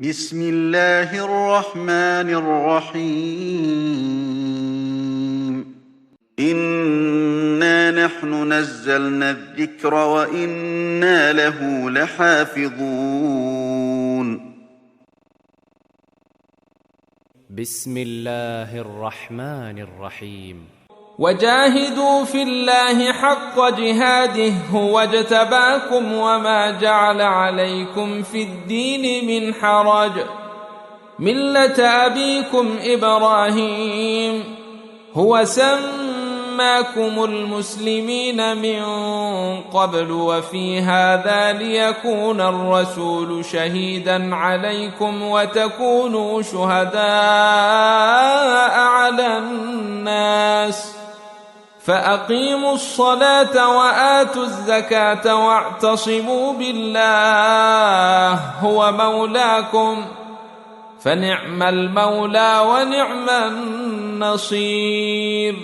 بسم الله الرحمن الرحيم إنا نحن نزلنا الذكر وإنا له لحافظون بسم الله الرحمن الرحيم وجاهدوا في الله حق جهاده هو اجتباكم وما جعل عليكم في الدين من حرج ملة أبيكم إبراهيم هو سماكم المسلمين من قبل وفي هذا ليكون الرسول شهيدا عليكم وتكونوا شهداء على الناس فأقيموا الصلاة وآتوا الزكاة واعتصموا بالله هو مولاكم فنعم المولى ونعم النصير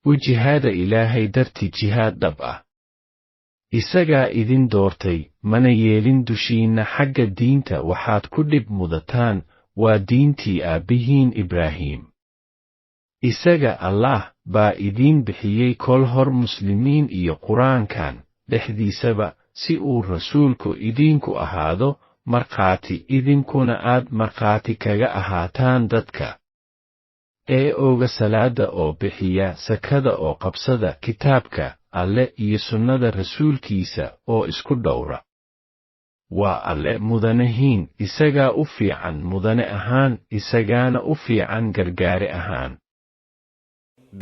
وجهاد إلهي درتي جهاد دبأ إساقا إذن دورتي من يلين دشين حق الدينتا وحاد كدب مدتان ودينتي آبهين إبراهيم إساقا الله baa idiin bixiyey kol hor muslimiin iyo qur-aankan dhexdiisaba si uu rasuulku idiinku ahaado markhaati idinkuna aad markhaati kaga ahaataan dadka ee ooga salaada oo bixiya sakada oo qabsada kitaabka alle iyo sunnada rasuulkiisa oo isku dhowra waa alle mudanahiin isagaa u fiican mudane ahaan isagaana u fiican gargaare ahaan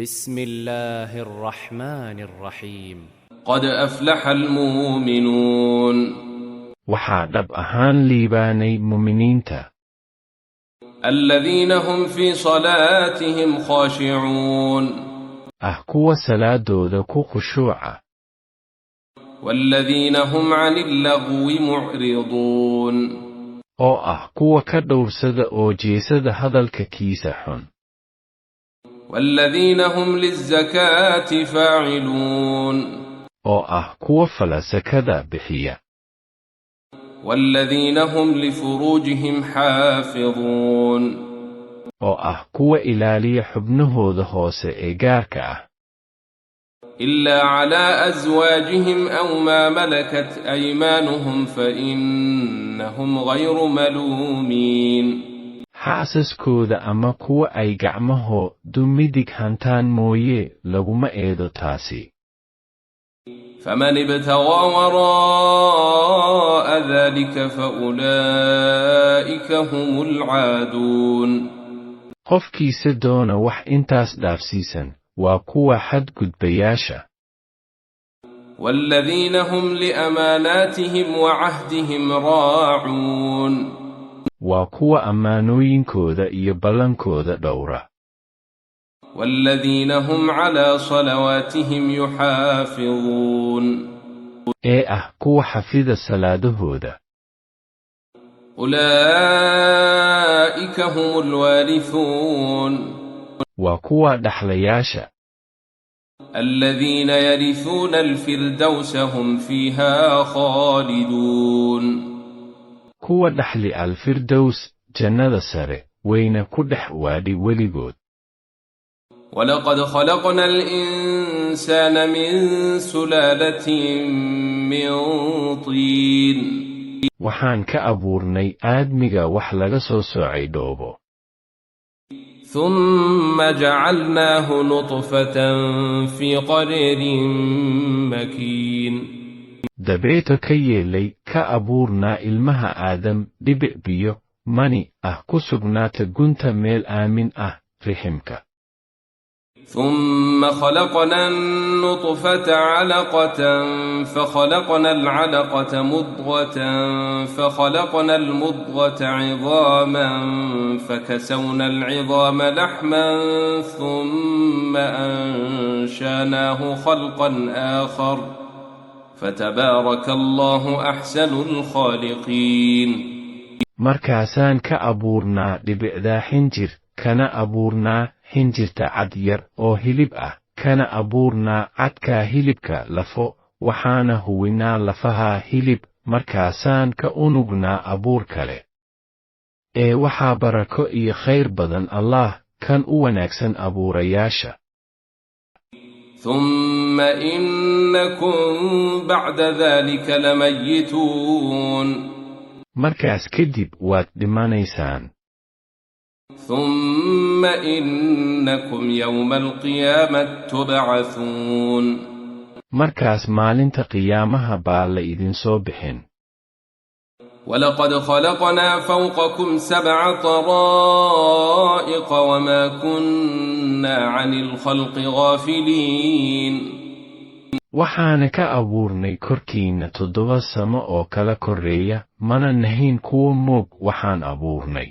بسم الله الرحمن الرحيم قد أفلح المؤمنون waxaa dhab ahaan liibaanay mu'miniinta الذين هم في صلاتهم خاشعون kuwa salaadooda ku khushuuca والذين هم عن اللغو معرضون oo kuwa ka dhowrsada oo jeesada hadalka kiisa xun والذين هم للزكاة فاعلون oo kuwa fala sakada bixiya والذين هم لفروجهم حافظون oo kuwa ilaaliya xubnahooda hoose ee gaarka ah إلا على أزواجهم أو ما ملكت أيمانهم فإنهم غير ملومين xaasaskooda ama kuwa ay gacmahoodu midig hantaan mooye laguma eedo taasi فمن ابتغى وراء ذلك فأولئك هم العادون qofkiisa doona wax intaas dhaafsiisan waa kuwa xadgudbayaasha والذين هم لأماناتهم وعهدهم راعون waa kuwa ammaanooyinkooda iyo ballankooda dhowra والذين هم على صلواتهم يحافظون ee kuwa xafida salaadahooda أولئك هم الوارثون waa kuwa dhaxlayaasha الذين يرثون الفردوس هم فيها خالدون kuwa dhaxli alfirdows jannada sare wayna ku dhex waadhi weligood ولقد خلقنا الإنسان من سلالة من طين waxaan ka abuurnay aadmiga wax laga soo soocay dhoobo ثم جعلناه نطفة في قرير مكين dabeeto ka yeelay ka abuurnaa ilmaha aadam dhibic biyo mani ku sugnaata gunta meel aamin riximka ثم خلقنا النطفة علقة فخلقنا العلقة مضغة فخلقنا المضغة عظاما فكسونا العظام لحما ثم أنشأناه خلقا آخر فتبارك الله أحسن الخالقين markaasaan ka abuurnaa dhibicdaa xinjir kana abuurnaa xinjirta cad yar oo hilib kana abuurnaa cadkaa hilibka lafo waxaana huwinaa lafaha hilib markaasaan ka unugnaa abuur kale. Waxaa barako iyo khayr badan Allah kan u wanaagsan abuurayaasha. ثم إنكم بعد ذلك لميتون markaas kadib waad dhimanaysaan. ثم إنكم يوم القيامة تبعثون markaas maalinta qiyaamaha baa la idin soo bixin. ولقد خلقنا فوقكم 7 طرائق وما كنا عن الخلق غافلين waxaana ka abuurnay korkiinna 7 samo oo kala korreeya, mana nahayn kuwa moog waxaan abuurnay.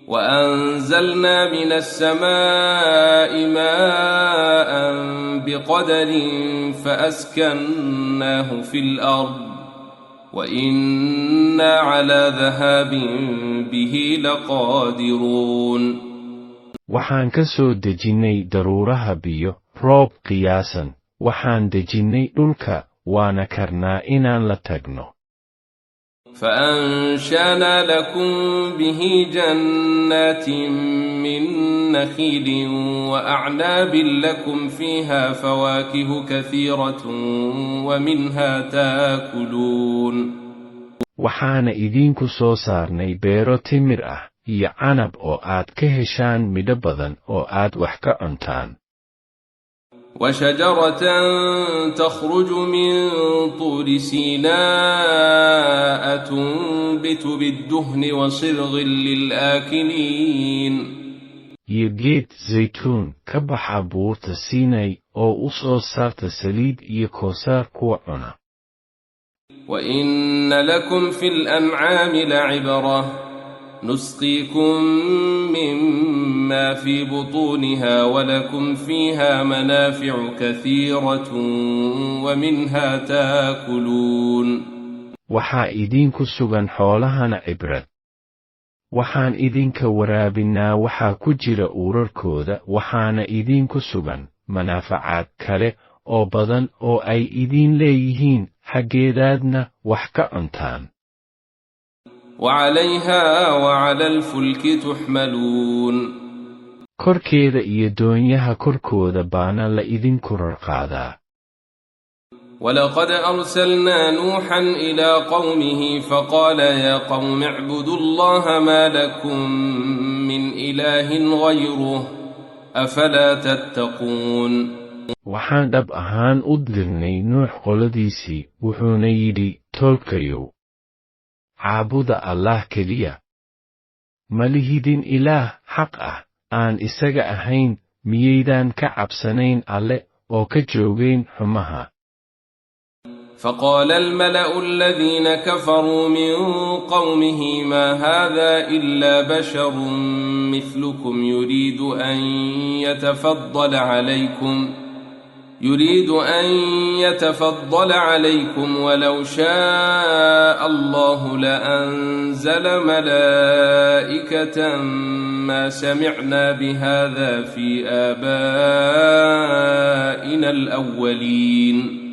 وأنزلنا من السماء ماء بقدر فأسكناه في الأرض وإنا على ذهاب به لقادرون waxaan ka soo dejinnay daruuraha biyo, roob qiyaasan, waxaan dejinnay dhulka, waana karnaa inaan la tagno. فأنشأنا لكم به جنات من نخيل وأعناب لكم فيها فواكه كثيرة ومنها تاكلون waxaana idinku soo saarnay beero timir ah iyo canab oo aad ka heshaan midho badan oo aad wax ka cuntaan. وشجرة تخرج من طور سيناء تنبت بالدهن وصبغ للآكلين iyo geed zaytuun ka baxa buurta Siinay oo u soo saarta saliid iyo koosaar kuwa cuna. وإن لكم في الأنعام لعبرة نسقيكم مما في بطونها ولكم فيها منافع كثيرة ومنها تاكلون waxaa idinku sugan xoolahana cibrad. waxaan idinka waraabinaa waxaa ku jira urarkooda, waxaana idinku sugan manaafacaad kale oo badan oo ay idin leeyihiin, xaggeedaadna wax ka cuntaan. وعليها وعلى الفلك تحملون korkeeda iyo doonyaha korkooda baana la idinku rarqaadaa. ولقد أرسلنا نوحا إلى قومه فقال يا قوم اعبدوا الله ما لكم من إله غيره أفلا تتقون waxaan dhab ahaan u dirnay Nuux qoladiisii, wuxuuna yidhi, tolkayow, caabuda Allah keliya. Ma lihidin ilaah xaq ah aan isaga ahayn, miyaydaan ka cabsanayn Alle oo ka joogayn xumaha. فقال الملأ الذين كفروا من قومه ما هذا إلا بشر مثلكم يريد أن يتفضل عليكم ولو شاء الله لأنزل ملائكة ما سمعنا بهذا في آبائنا الأولين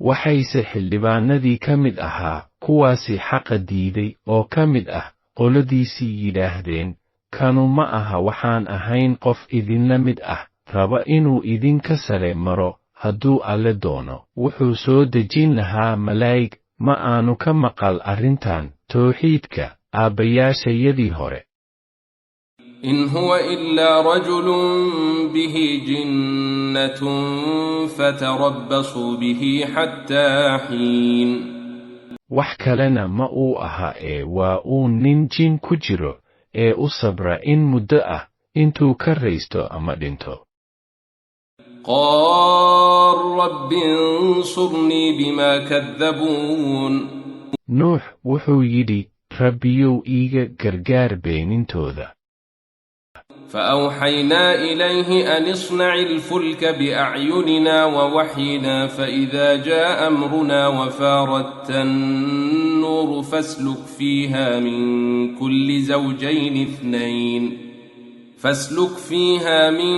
waxayse xildhibaanadii ka mid ahaa kuwaasi xaqa diiday oo ka mid ah qoladiisii yidhaahdeen, kanu ma aha waxaan ahayn qof idinla mid ah, raba inuu idinka sare maro. hadduu Alle doono wuxuu soo dejin lahaa malaa'ig. ma aanu ka maqal arrintan tawxiidka aabbayaashayadii hore. إن هو إلا رجل به جنة فتربصوا به حتى حين wax kalena ma uu aha waa uu nin jin ku jiro u sabra in muddo ah intuu ka raysto ama dhinto. قال رب انصرني بما كذبون Nuux wuxuu yidhi, Rabbiyow iiga gargaar beenintooda. فأوحينا إليه أن اصنع الفلك بأعيننا ووحينا فإذا جاء أمرنا وفاردت النور فاسلك فيها من كل زوجين 2 فاسلك فيها من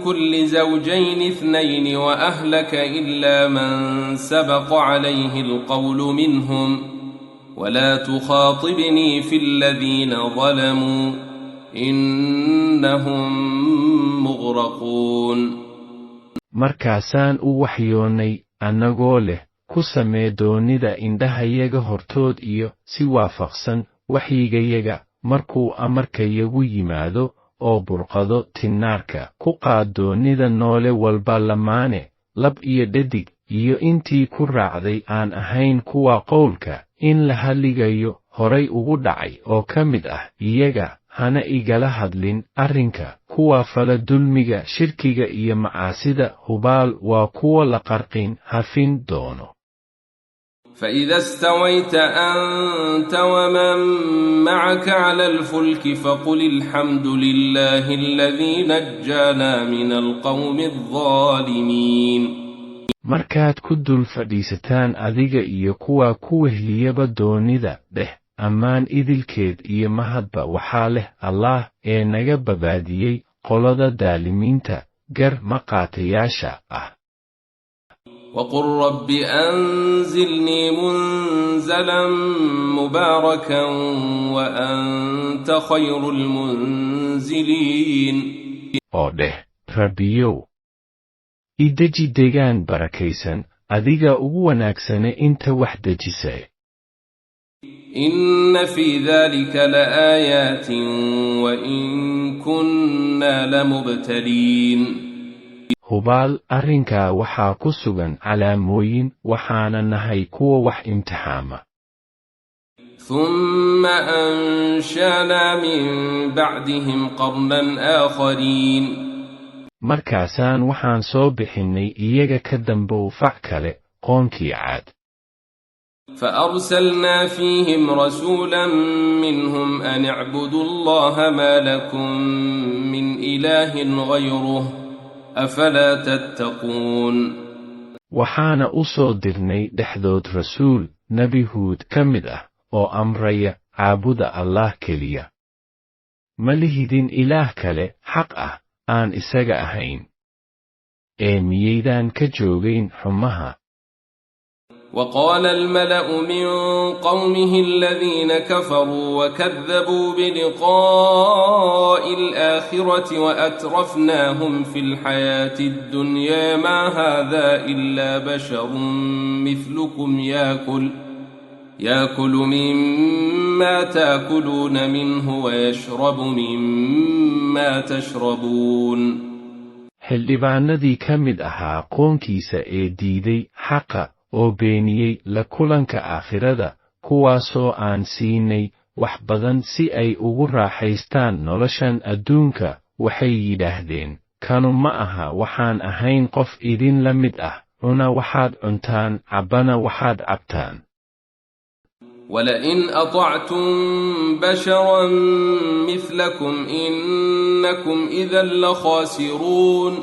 كل زوجين 2 وأهلك إلا من سبق عليه القول منهم ولا تخاطبني في الذين ظلموا إنهم مغرقون. markaasaan u waxyoonnay annagoo leh ku samee doonida indhahayaga hortood iyo si waafaqsan waxyigayaga markuu amarkayagu yimaado oo burqado tinnaarka ku qaad doonida noole walba lamaane lab iyo dhadig iyo intii ku raacday aan ahayn kuwa qowlka in la halligayo horay ugu dhacay oo ka mid ah iyaga hana igala hadlin arrinka kuwa fala dulmiga shirkiga iyo macaasida hubaal waa kuwa la qarqin hafin doono. فإذا استويت أنت ومن معك على الفلك فقل الحمد لله الذي نجانا من القوم الظالمين. markaad ku dul fadhiisataan adiga iyo kuwa ku wehliyaba doonida dheh ammaan idilkeed iyo mahadba waxaa leh allah ee naga badbaadiyey qolada daalimiinta gar maqaatayaasha ah. وقل رب أنزلني منزلا مباركا وأنت خير المنزلين. oo dheh rabbiyow i deji degaan barakaysan adiga ugu wanaagsane inta wax dejisay. إن في ذلك لآيات وإن كنا لمبتلين. hubaal arrinkaa waxaa ku sugan calaamooyin waxaana nahay kuwa wax imtixaama. ثم أنشأنا من بعدهم قرنا آخرين. markaasaan waxaan soo bixinnay iyaga ka dambow fac kale qoonkii caad. فأرسلنا فيهم رسولا منهم أن اعبدوا الله ما لكم من إله غيره أفلا تتقون. waxaana u soo dirnay dhexdood rasuul nebi huud ka mid ah oo amraya caabuda allah keliya. ma lihidin ilaah kale xaq ah aan isaga ahayn. ee miyaydaan ka joogayn xumaha. وقال الملأ من قومه الذين كفروا وكذبوا بلقاء الآخرة وأترفناهم في الحياة الدنيا ما هذا إلا بشر مثلكم يأكل مما تأكلون منه ويشرب مما تشربون. xildhibaanadii ka mid ahaa qoonkiisa ee diiday xaqa oo beeniyey la kulanka aakhirada kuwaasoo aan siinay wax badan si ay ugu raaxaystaan noloshan adduunka waxay yidhaahdeen kanu ma aha waxaan ahayn qof idin la mid ah cuna waxaad cuntaan cabbana waxaad cabtaan. ولئن أطعتم بشرا مثلكم إنكم إذا لخاسرون.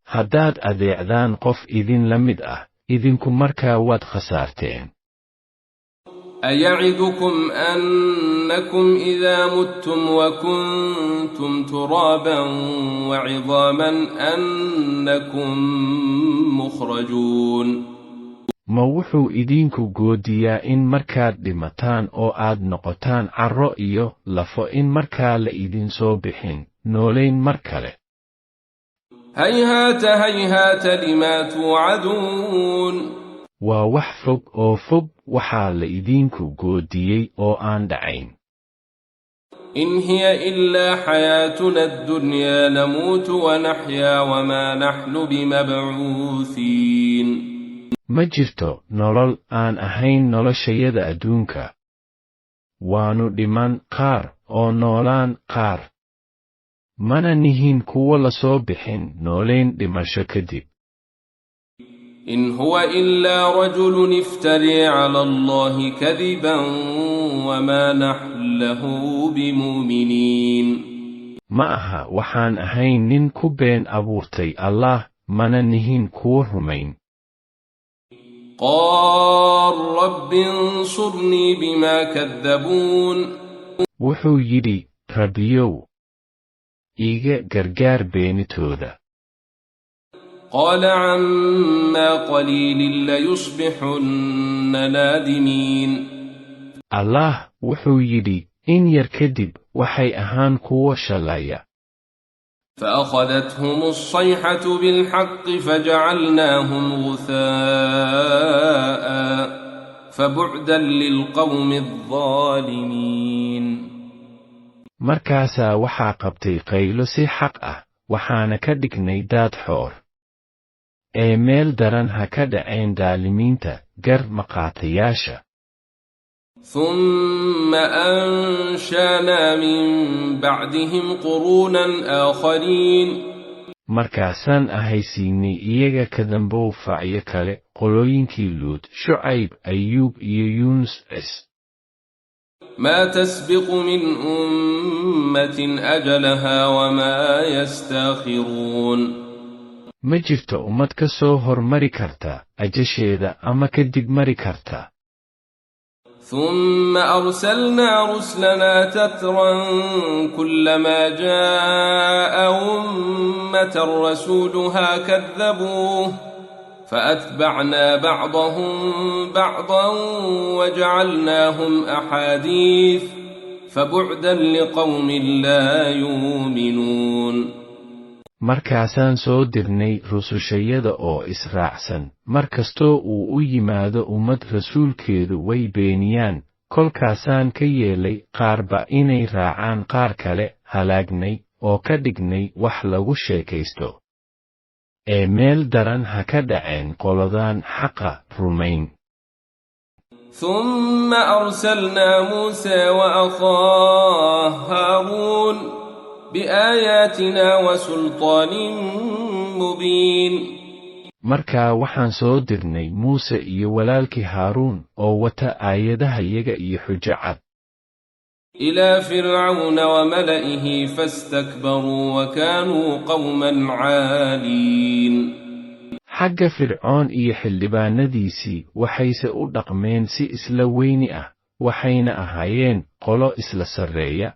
haddaad adeecdaan qof idin la mid ah idinku markaa waad khasaarteen. أيعدكم أنكم إذا متم وكنتم ترابا وعظاما أنكم مخرجون. ma wuxuu idinku goodiyaa in markaad dhimataan oo aad noqotaan carro iyo lafo in markaa la idin soo bixin noolayn mar kale. هيهات هيهات لما توعدون. waa wax fog oo fog waxaa la idinku goodiyey oo aan dhacayn. إن هي إلا حياتنا الدنيا نموت ونحيا وما نحن بمبعوثين. ma jirto nolol aan ahayn noloshayada adduunka. waannu dhiman qaar oo noolaan qaar. mana nihin kuwo la soo bixin noolayn dhimasho kadib. إن هو إلا رجل افتري على الله كذبا وما نحن له بمؤمنين. ma aha waxaan ahayn nin ku been abuurtay allah mana nihin kuwo rumayn. قال رب انصرني بما كذبون. wuxuu yidhi rabbiyow iiga gargaar beenitooda. قال عما قليل ليصبحن نادمين Allah wuxuu yidhi in yar kadib waxay ahaan kuwo shalaya. فأخذتهم الصيحة بالحق فجعلناهم غثاء فبعدا للقوم الظالمين. Markaasaa waxaa qabtay qaylo si xaq ah, waxaana ka dhignay daad xoor. Ee meel daran ha ka dhaceen daalimiinta gar maqaatayaasha. ثم أنشأنا من بعدهم قرونا آخرين. Markaasaan ahaysiinay iyaga ka dambow facyo kale, qolooyinkii Luud, Shucayb, Ayuub iyo Yuunus. ما تسبق من أمة أجلها وما يستاخرون. Ma jirto ummad ka soo hormari karta ajasheeda ama ka dib mari karta. ثم أرسلنا رسلنا تترا كلما جاء أمة رسولها كذبوه فأتبعنا بعضهم بعضا وجعلناهم أحاديث فبعدا لقوم لا يؤمنون. Markaasaan soo dirnay rusushayada oo israacsan, markastoo uu u yimaado ummad rasuulkeedu way beeniyaan, kolkaasaan ka yeelay qaarba inay raacaan qaar kale, halaagnay oo ka dhignay wax lagu sheekaysto. Ee meel daran ha ka dhaceen qoladaan xaqa rumayn. ثم أرسلنا موسى وأخاه هارون بآياتنا وسلطان مبين. Markaa waxaan soo dirnay Muuse iyo walaalkii Haaruun oo wata aayadahayaga iyo xujo cad. إلى فرعون وملئه فاستكبروا وكانوا قوما عالين. Xagga Fircoon iyo xildhibaanadiisii waxayse u dhaqmeen si isla weyni ah, waxayna ahaayeen qolo isla sarreeya.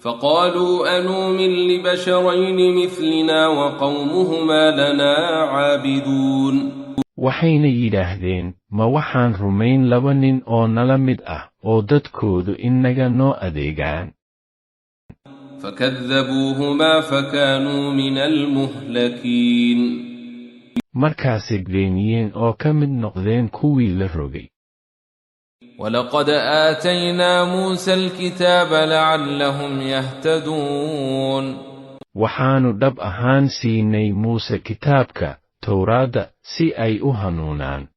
فقالوا أنؤمن لبشرين مثلنا وقومهما لنا عابدون. Waxayna yidhaahdeen, ma waxaan rumayn laba nin oo nala mid ah oo dadkoodu inaga noo adeegaan. فكذبوهما فكانوا من المهلكين. Markaasay beeniyeen oo ka mid noqdeen kuwii la rogay. ولقد آتينا موسى الكتاب لعلهم يهتدون. Waxaanu dhab ahaan siinay Muuse kitaabka Towraadda si ay u hanuunaan.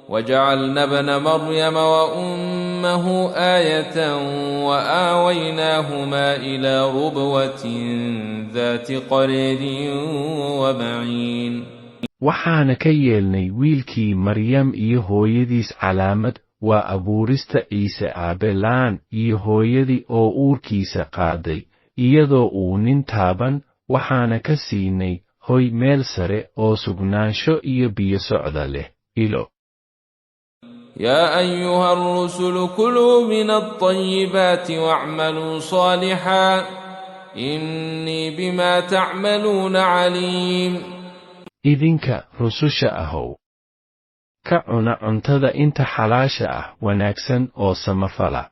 وجعلنا ابن مريم وأمه آية وآويناهما إلى ربوة ذات قرير ومعين. Waxaana ka yeelnay wiilkii Maryam iyo hooyadiis calaamad, waa abuurista Ciise aabelaan iyo hooyadii oo uurkiisa qaaday, iyadoo uu nin taaban, waxaana ka siinay hoy meel sare oo sugnaansho iyo biyo socda leh, ilo. يا أيها الرسل كلوا من الطيبات واعملوا صالحا إني بما تعملون عليم. Idinka rususha ahow, ka cuna cuntada inta xalaasha ah wanaagsan oo samafala.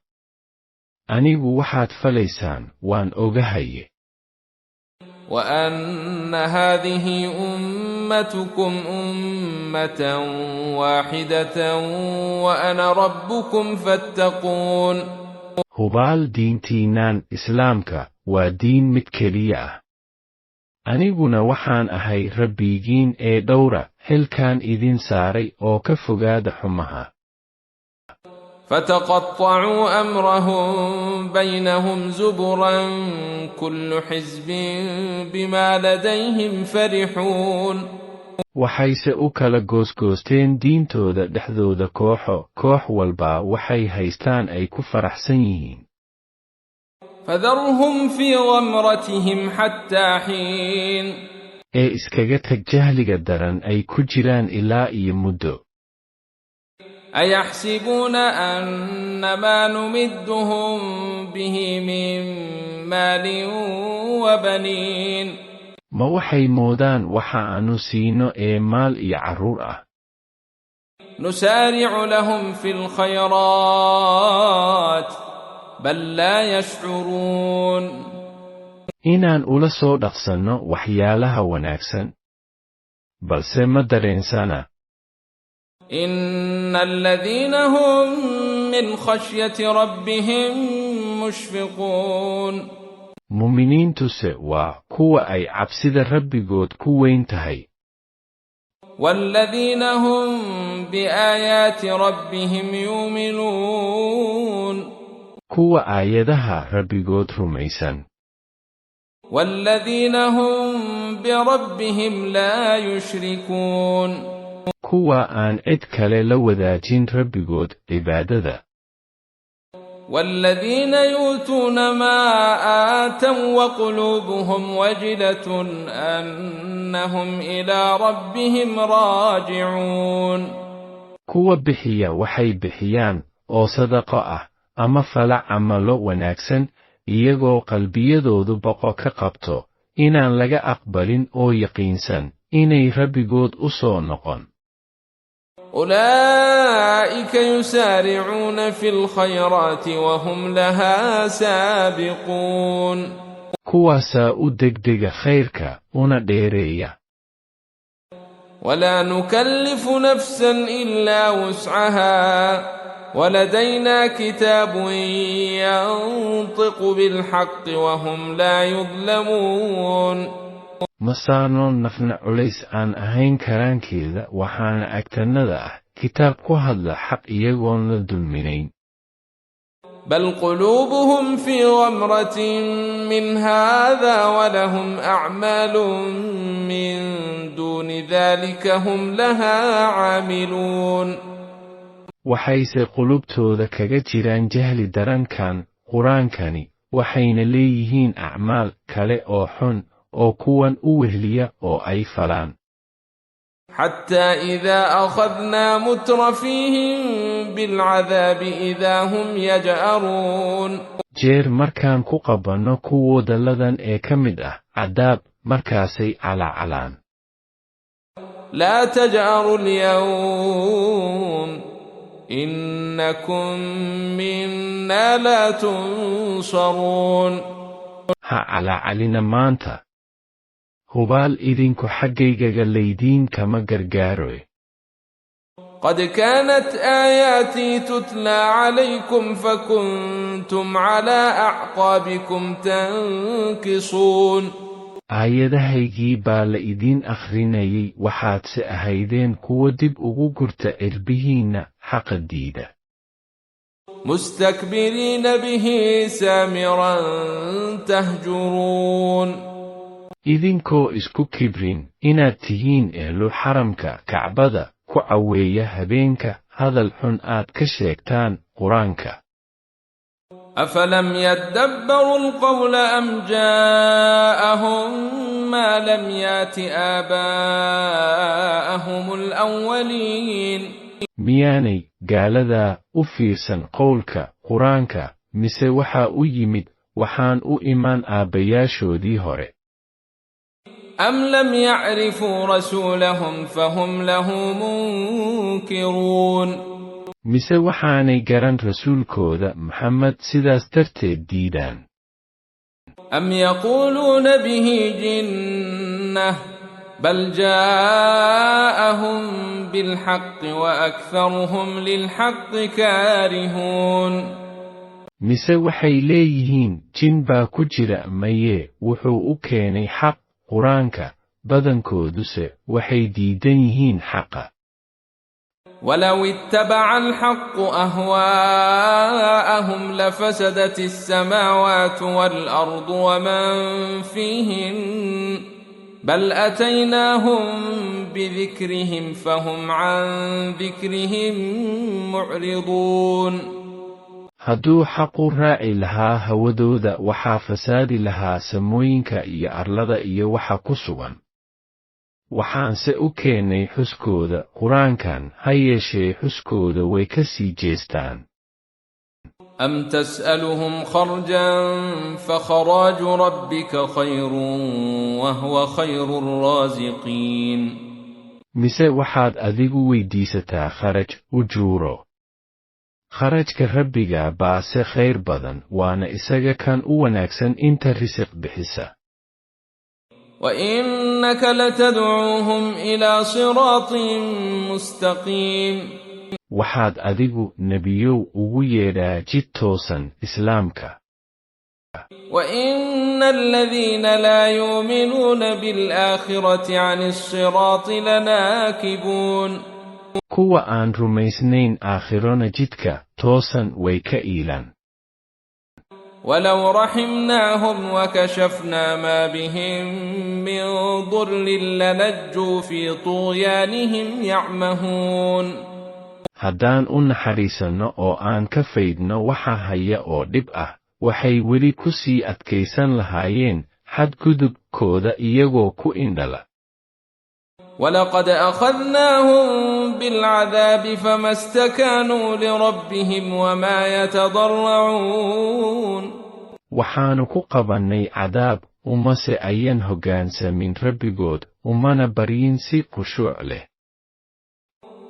Anigu waxaad falaysaan waan ogahaye. وأن هذه أمتكم أمة واحدة وأنا ربكم فاتقون. Hubaal diintiinaan Islaamka waa diin mid keliya ah. Aniguna waxaan ahay rabbigiin ee dhowra, xilkaan idin saaray oo ka fogaada xumaha. فتقطعوا أمرهم بينهم زبرا كل حزب بما لديهم فرحون. Waxayse u kala goosgoosteen diintooda dhexdooda koox walba waxay haystaan ay ku faraxsan yihiin. فذرهم في غمرتهم حتى حين. Ee iskaga tag jahliga daran ay ku jiraan ilaa iyo muddo. أيحسبون أن ما نمدهم به من مال وبنين ma waxay moodaan waxa aanu siino ee maal iyo carruur ah نسارع لهم في الخيرات بل لا يشعرون inaan ula soo dhaqsanno waxyaalaha wanaagsan balse ma dareensana إن الذين هم من خشية ربهم مشفقون muuminiintuse waa kuwa ay cabsida rabbigood ku weyn tahay والذين هم بآيات ربهم يؤمنون kuwa aayadaha rabbigood rumaysan والذين هم بربهم لا يشركون kuwa aan cid kale la wadaajin rabbigood cibaadada والذين يؤتون ما آتوا وقلوبهم وجلة أنهم إلى ربهم راجعون kuwa bixiya waxay bixiyaan oo sadaqo ah ama falac camalo wanaagsan iyagoo qalbiyadoodu boqo ka qabto inaan laga aqbalin oo yaqiinsan inay rabbigood u soo noqon أولئك يسارعون في الخيرات وهم لها سابقون kuwaasaa u degdega khayrka una dheereeya ولا نكلف نفسا إلا وسعها ولدينا كتاب ينطق بالحق وهم لا يظلمون ma saarno nafna culays aan ahayn karaankeeda waxaana agtannada ah kitaab ku hadla xaq iyagoon la dulminayn بل قلوبهم في غمرة من هذا ولهم أعمال من دون ذلك هم لها عاملون waxayse qulubtooda kaga jiraan jahli darankan qur-aankani waxayna leeyihiin acmaal kale oo xun oo kuwan u wehliya oo ay falaan حتى إذا أخذنا مترفيهم بالعذاب إذا هم يجأرون jeer markaan ku qabanno kuwooda ladan ee ka mid ah cadaab markaasay calaacalaan لا تجأروا اليوم إنكم منا لا تنصرون ha calaacalina maanta hubaal idinku xaggaygaga laydiin kama gargaaroy قد كانت آياتي تتلى عليكم فكنتم على أعقابكم تنكصون aayadahaygii baa la idiin akhrinayay waxaadse ahaydeen kuwa dib ugu gurta cirbihiinna xaqa diida مستكبرين به سامرا تهجرون idinkoo isku kibrin inaad tihiin ehlu xaramka kacbada ku caweeya habeenka hadal xun aad ka sheegtaan qur-aanka أفلم يدبروا القول أم جاءهم ما لم يات آباءهم الأولين miyaanay gaaladaa u fiirsan qowlka qur-aanka mise waxaa u yimid waxaan u imaan aabbayaashoodii hore أم لم يعرفوا رسولهم فهم له منكرون mise waxaanay garan rasuulkooda maxamed sidaas darteed diidaan أم يقولون به جنة بل جاءهم بالحق وأكثرهم للحق كارهون mise waxay leeyihiin jin baa ku jira maye wuxuu u keenay xaq qur-aanka badankooduse waxay diidan yihiin xaqa ولو اتبع الحق أهواءهم لفسدت السماوات والأرض ومن فيهن بل أتيناهم بذكرهم فهم عن ذكرهم معرضون hadduu xaqu raaci lahaa hawadooda waxaa fasaadi lahaa samooyinka iyo arlada iyo waxa ku sugan waxaanse u keenay xuskooda qur-aankan ha yeeshee xuskooda way ka sii jeestaan. أم تسألهم خرجا فخراج ربك خير وهو خير الرازقين. mise waxaad adigu weydiisataa kharaj ujuuro. kharajka rabbiga baase khayr badan waana isaga kan u wanaagsan inta risiq bixisa. وإنك لتدعوهم إلى صراط مستقيم. waxaad adigu nebiyow ugu yeedhaa jid toosan islaamka. وإن الذين لا يؤمنون بالآخرة عن الصراط لناكبون. kuwa aan rumaysnayn aakhirona jidka toosan way ka iilaan. ولو رحمناهم وكشفنا ما بهم من ضر لنجوا في طغيانهم يعمهون. haddaan u naxariisanno oo aan ka faydno waxa haya oo dhib ah waxay weli ku sii adkaysan lahaayeen xadgudubkooda iyagoo ku indhala. ولقد أخذناهم بالعذاب فما استكانوا لربهم وما يتضرعون. waxaanu ku qabannay cadaab umase ayan hoggaansamin rabbigood umana baryin si khushuuc leh.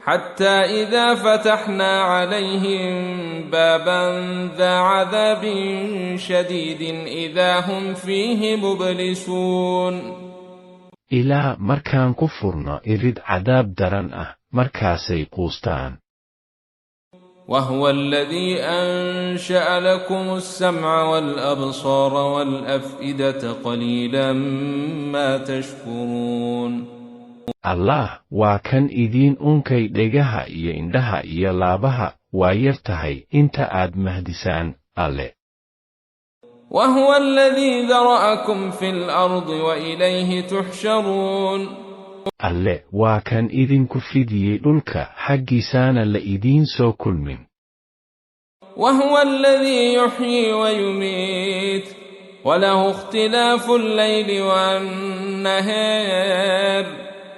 حتى إذا فتحنا عليهم بابا ذا عذاب شديد إذا هم فيه مبلسون. ilaa markaan ku furno irid cadaab daran ah markaasay quustaan. وهو الذي أنشأ لكم السمع والأبصار والأفئدة قليلا ما تشكرون. allah waa kan idiin unkay dhegaha iyo indhaha iyo laabaha waa yar tahay inta aad mahdisaan alle. وهو الذي ذرأكم في الأرض وإليه تحشرون. alle waa kan idinku fidiyey dhulka xaggiisaana la idiin soo kulmin. وهو الذي يحيي ويميت وله اختلاف الليل والنهار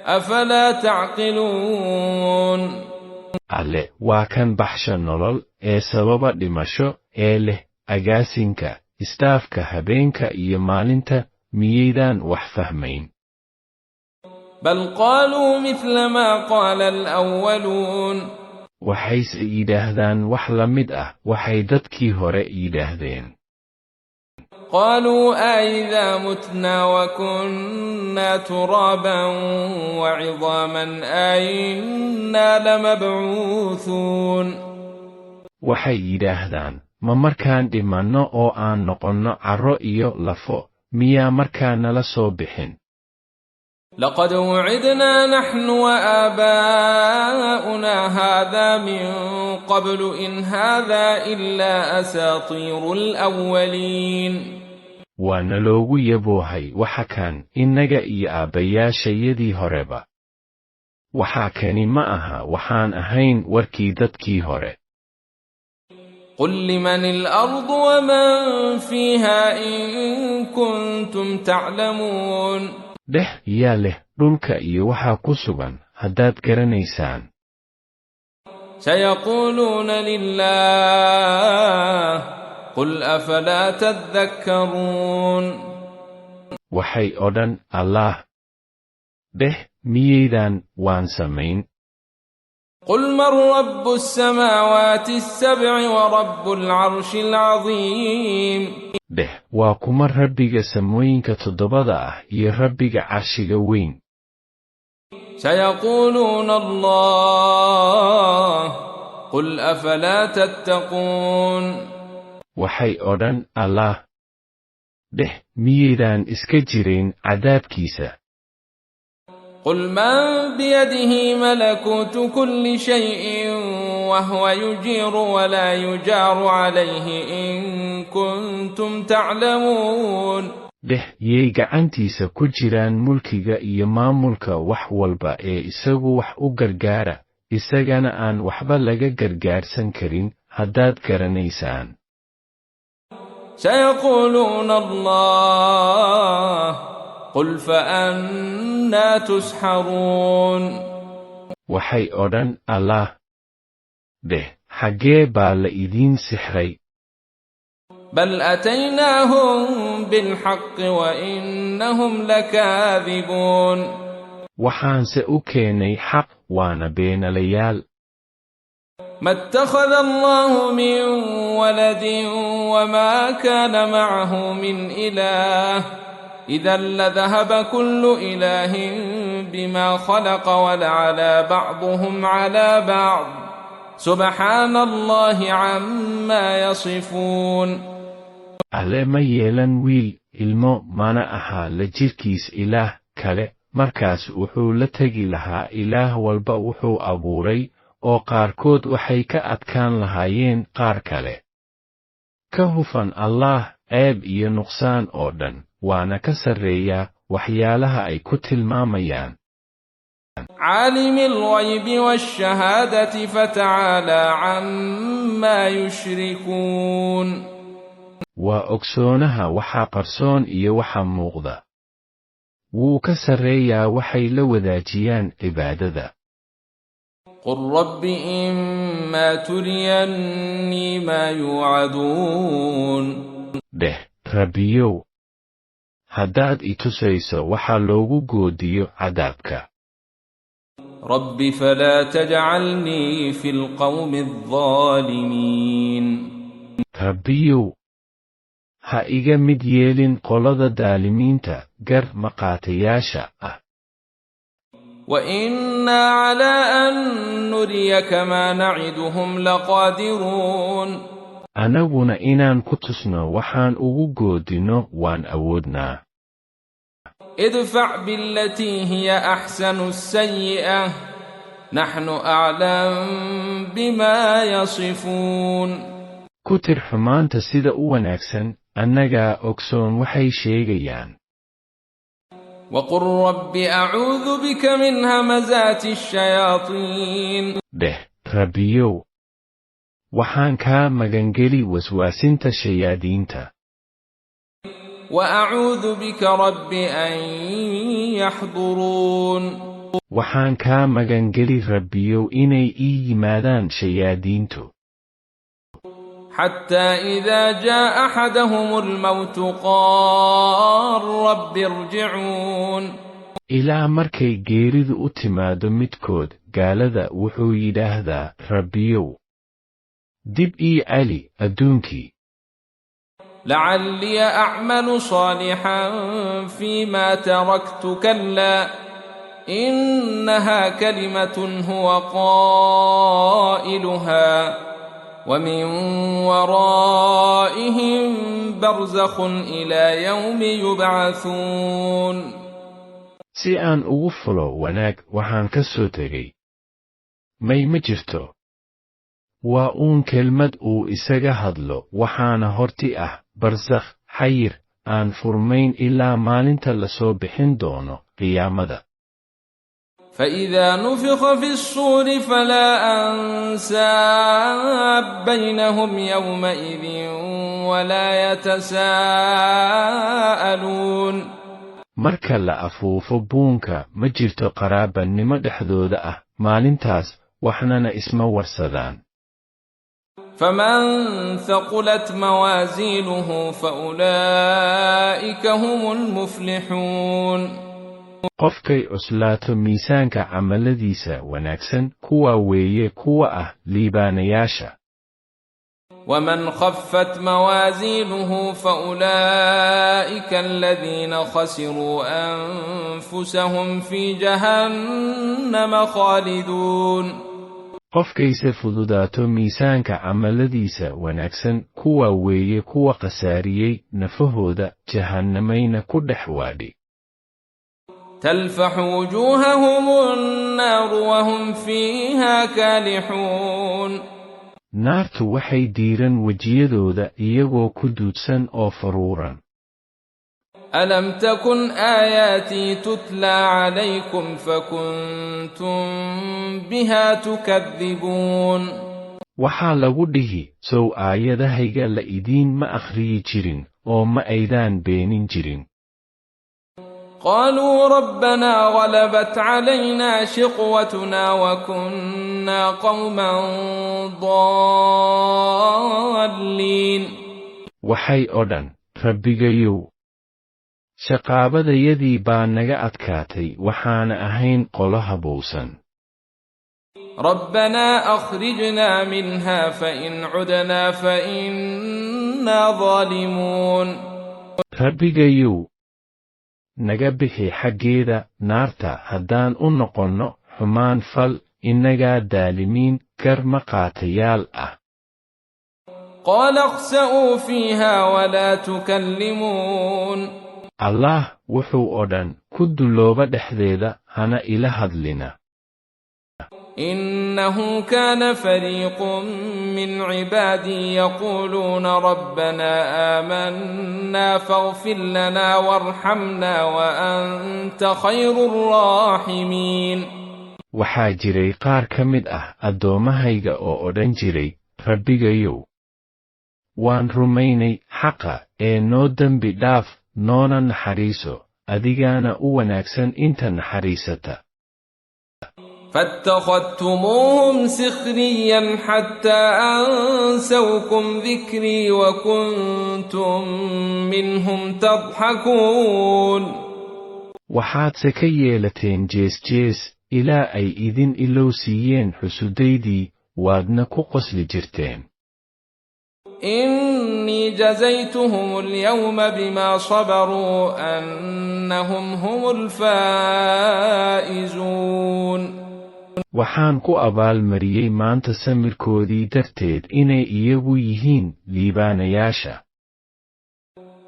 أفلا تعقلون. alle waa kan baxsha nolol ee sababa dhimasho ee leh agaasinka istaafka habeenka iyo maalinta miyaydaan wax fahmayn. بل قالوا مثل ما قال الأولون. waxayse yidhaahdaan wax la mid ah waxay dadkii hore yidhaahdeen. قالوا أإذا متنا وكنا ترابا وعظاما أإنا لمبعوثون. waxay yidhaahdaan ma markaan dhimanno oo aan noqonno carro iyo lafo miyaa markaa nala soo bixin. لقد وعدنا نحن وآباؤنا هذا من قبل إن هذا إلا أساطير الأولين. waana loogu yaboohay waxa kan innaga iyo aabbayaashayadii horeba. waxaa kani ma aha waxaan ahayn warkii dadkii hore. قل لمن الأرض ومن فيها إن كنتم تعلمون. dheh yaa leh dhulka iyo waxaa ku sugan haddaad garanaysaan. سيقولون لله قل أفلا تذكرون. waxay odhan allaah. dheh miyaydaan waan samayn. قل من رب السماوات السبع ورب العرش العظيم. dheh waa kuma rabbiga samooyinka toddobada ah iyo rabbiga carshiga weyn. سيقولون الله قل أفلا تتقون. waxay odhan allaah. dheh miyaydaan iska jirayn cadaabkiisa. قل من بيده ملكوت كل شيء وهو يجير ولا يجار عليه إن كنتم تعلمون. dheh yay gacantiisa ku jiraan mulkiga iyo maamulka wax walba ee isagu wax u gargaara isagana aan waxba laga gargaarsan karin haddaad garanaysaan. سيقولون الله قل فأنا تسحرون waxay odhan allah dheh xaggee baa la idiin sixray بل أتيناهم بالحق وإنهم لكاذبون waxaanse u keenay xaq waana beenalayaal ما اتخذ الله من ولد وما كان معه من إله إذا لذهب كل إله بما خلق ولعلى بعضهم على بعض سبحان الله عما يصفون alle ma yeelan wiil ilmo mana ahaa la jirkiis ilaah kale markaas wuxuu la tegi lahaa ilaah walba wuxuu abuuray oo qaarkood waxay ka adkaan lahaayeen qaar kale ka hufan allah ceeb iyo nuqsaan oo dhan waana ka sarreeyaa waxyaalaha ay ku tilmaamayaan عالم الغيب والشهادة فتعالى عما يشركون waa ogsoonaha waxa qarsoon iyo waxa muuqda wuu ka sarreeyaa waxay la wadaajiyaan cibaadada قل رب إما تريني ما يوعدون dheh rabbiyow haddaad i tusayso waxa loogu goodiyo cadaabka رب فلا تجعلني في القوم الظالمين rabbiyow ha iga mid yeelin qolada daalimiinta gar maqaatayaasha ah وإنا على أن نريك ما نعدهم لقادرون anaguna inaan ku tusno waxaan ugu goodino waan awoodnaa ادفع بالتي هي أحسن السيئة نحن أعلم بما يصفون ku tir xumaanta sida u wanaagsan annagaa ogsoon waxay sheegayaan وقل رب أعوذ بك من همزات الشياطين dheh rabbiyow waxaan kaa magangeli waswaasinta shayaadiinta وأعوذ بك رب أن يحضرون waxaan kaa magangeli rabbiyow inay ii yimaadaan shayaadiintu حتى إذا جاء أحدهم الموت قال رب ارجعون ilaa markay geeridu u timaado midkood gaalada wuxuu yidhaahdaa rabbiyow dib ii celi adduunkii لعلي أعمل صالحا فيما تركت كلا إنها كلمة هو قائلها ومن ورائهم برزخ إلى يوم يبعثون si aan ugu fulo wanaag waxaan ka soo tegay may ma jirto waa uun kelmad uu isaga hadlo waxaana horti ah barsakh xayir aan furmayn ilaa maalinta la soo bixin doono qiyaamada فإذا نفخ في الصور فلا أنساب بينهم يومئذ ولا يتساءلون marka la afuufo buunka ma jirto qaraabannimo dhexdooda ah maalintaas waxnana isma warsadaan فمن ثقلت موازينه فأولئك هم المفلحون qofkay cuslaato miisaanka camaladiisa wanaagsan kuwa weeye kuwa ah liibaanayaasha ومن خفت موازينه فأولئك الذين خسروا أنفسهم في جهنم خالدون qofkayse fududaato miisaanka camaladiisa wanaagsan kuwa weeye kuwa khasaariyey nafahooda jahannamayna ku dhex waadhi تلفح وجوههم النار وهم فيها كالحون naartu waxay diiran wejiyadooda iyagoo ku duudsan oo faruuran ألم تكن آياتي تتلى عليكم فكنتم بها تكذبون waxaa lagu dhihi sow aayadahayga la idiin ma akhriyi jirin oo ma aydaan beenin jirin قالوا ربنا غلبت علينا شقوتنا وكنا قوما ضالين waxay odhan rabbigayow shaqaabadayadii baa naga adkaatay waxaana ahayn qolo habowsan ربنا أخرجنا منها فإن عدنا فإنا ظالمون rabbigayow naga bixi xaggeeda naarta haddaan u noqonno xumaan fal innagaa daalimiin gar ma qaatayaal ah قال اخسئوا فيها ولا تكلمون allah wuxuu odhan ku dullooba dhexdeeda hana ila hadlina إنه كان فريق من عبادي يقولون ربنا آمنا فاغفر لنا وارحمنا وأنت خير الراحمين waxaa jiray qaar ka mid ah addoommahayga oo odhan jiray rabbigayow waan rumaynay xaqa ee noo dembi dhaaf noona naxariiso adigaana u wanaagsan inta naxariisata فاتخذتموهم سخريا حتى أنسوكم ذكري وكنتم منهم تضحكون waxaadse ka yeelateen jees ilaa ay idin ilowsiiyeen xusudaydii waadna ku qosli jirteen إني جزيتهم اليوم بما صبروا أنهم هم الفائزون waxaan ku abaalmariyey maanta samirkoodii darteed inay iyagu yihiin liibaanayaasha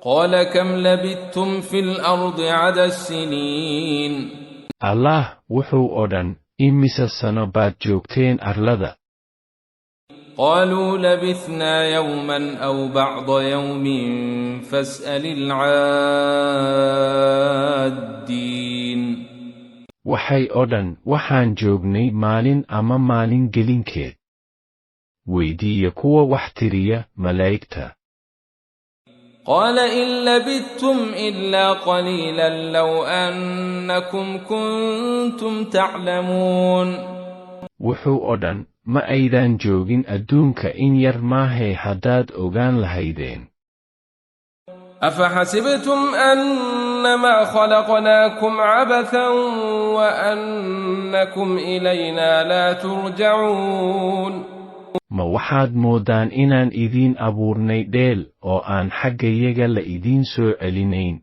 قال كم لبثتم في الأرض عدد السنين allah wuxuu odhan imise sano baad joogteen arlada قالوا لبثنا يوما أو بعض يوم فاسأل العادين waxay odhan waxaan joognay maalin ama maalin gelinkeed weydiiya kuwa wax tiriya malaa'igta قال إن لبثتم إلا قليلا لو أنكم كنتم تعلمون wuxuu odhan ma aydaan joogin adduunka in yar maahee haddaad ogaan lahaydeen أفحسبتم أنما خلقناكم عبثا وأنكم إلينا لا ترجعون ma waxaad mooddaan inaan idiin abuurnay dheel oo aan xaggayaga la idiin soo celinayn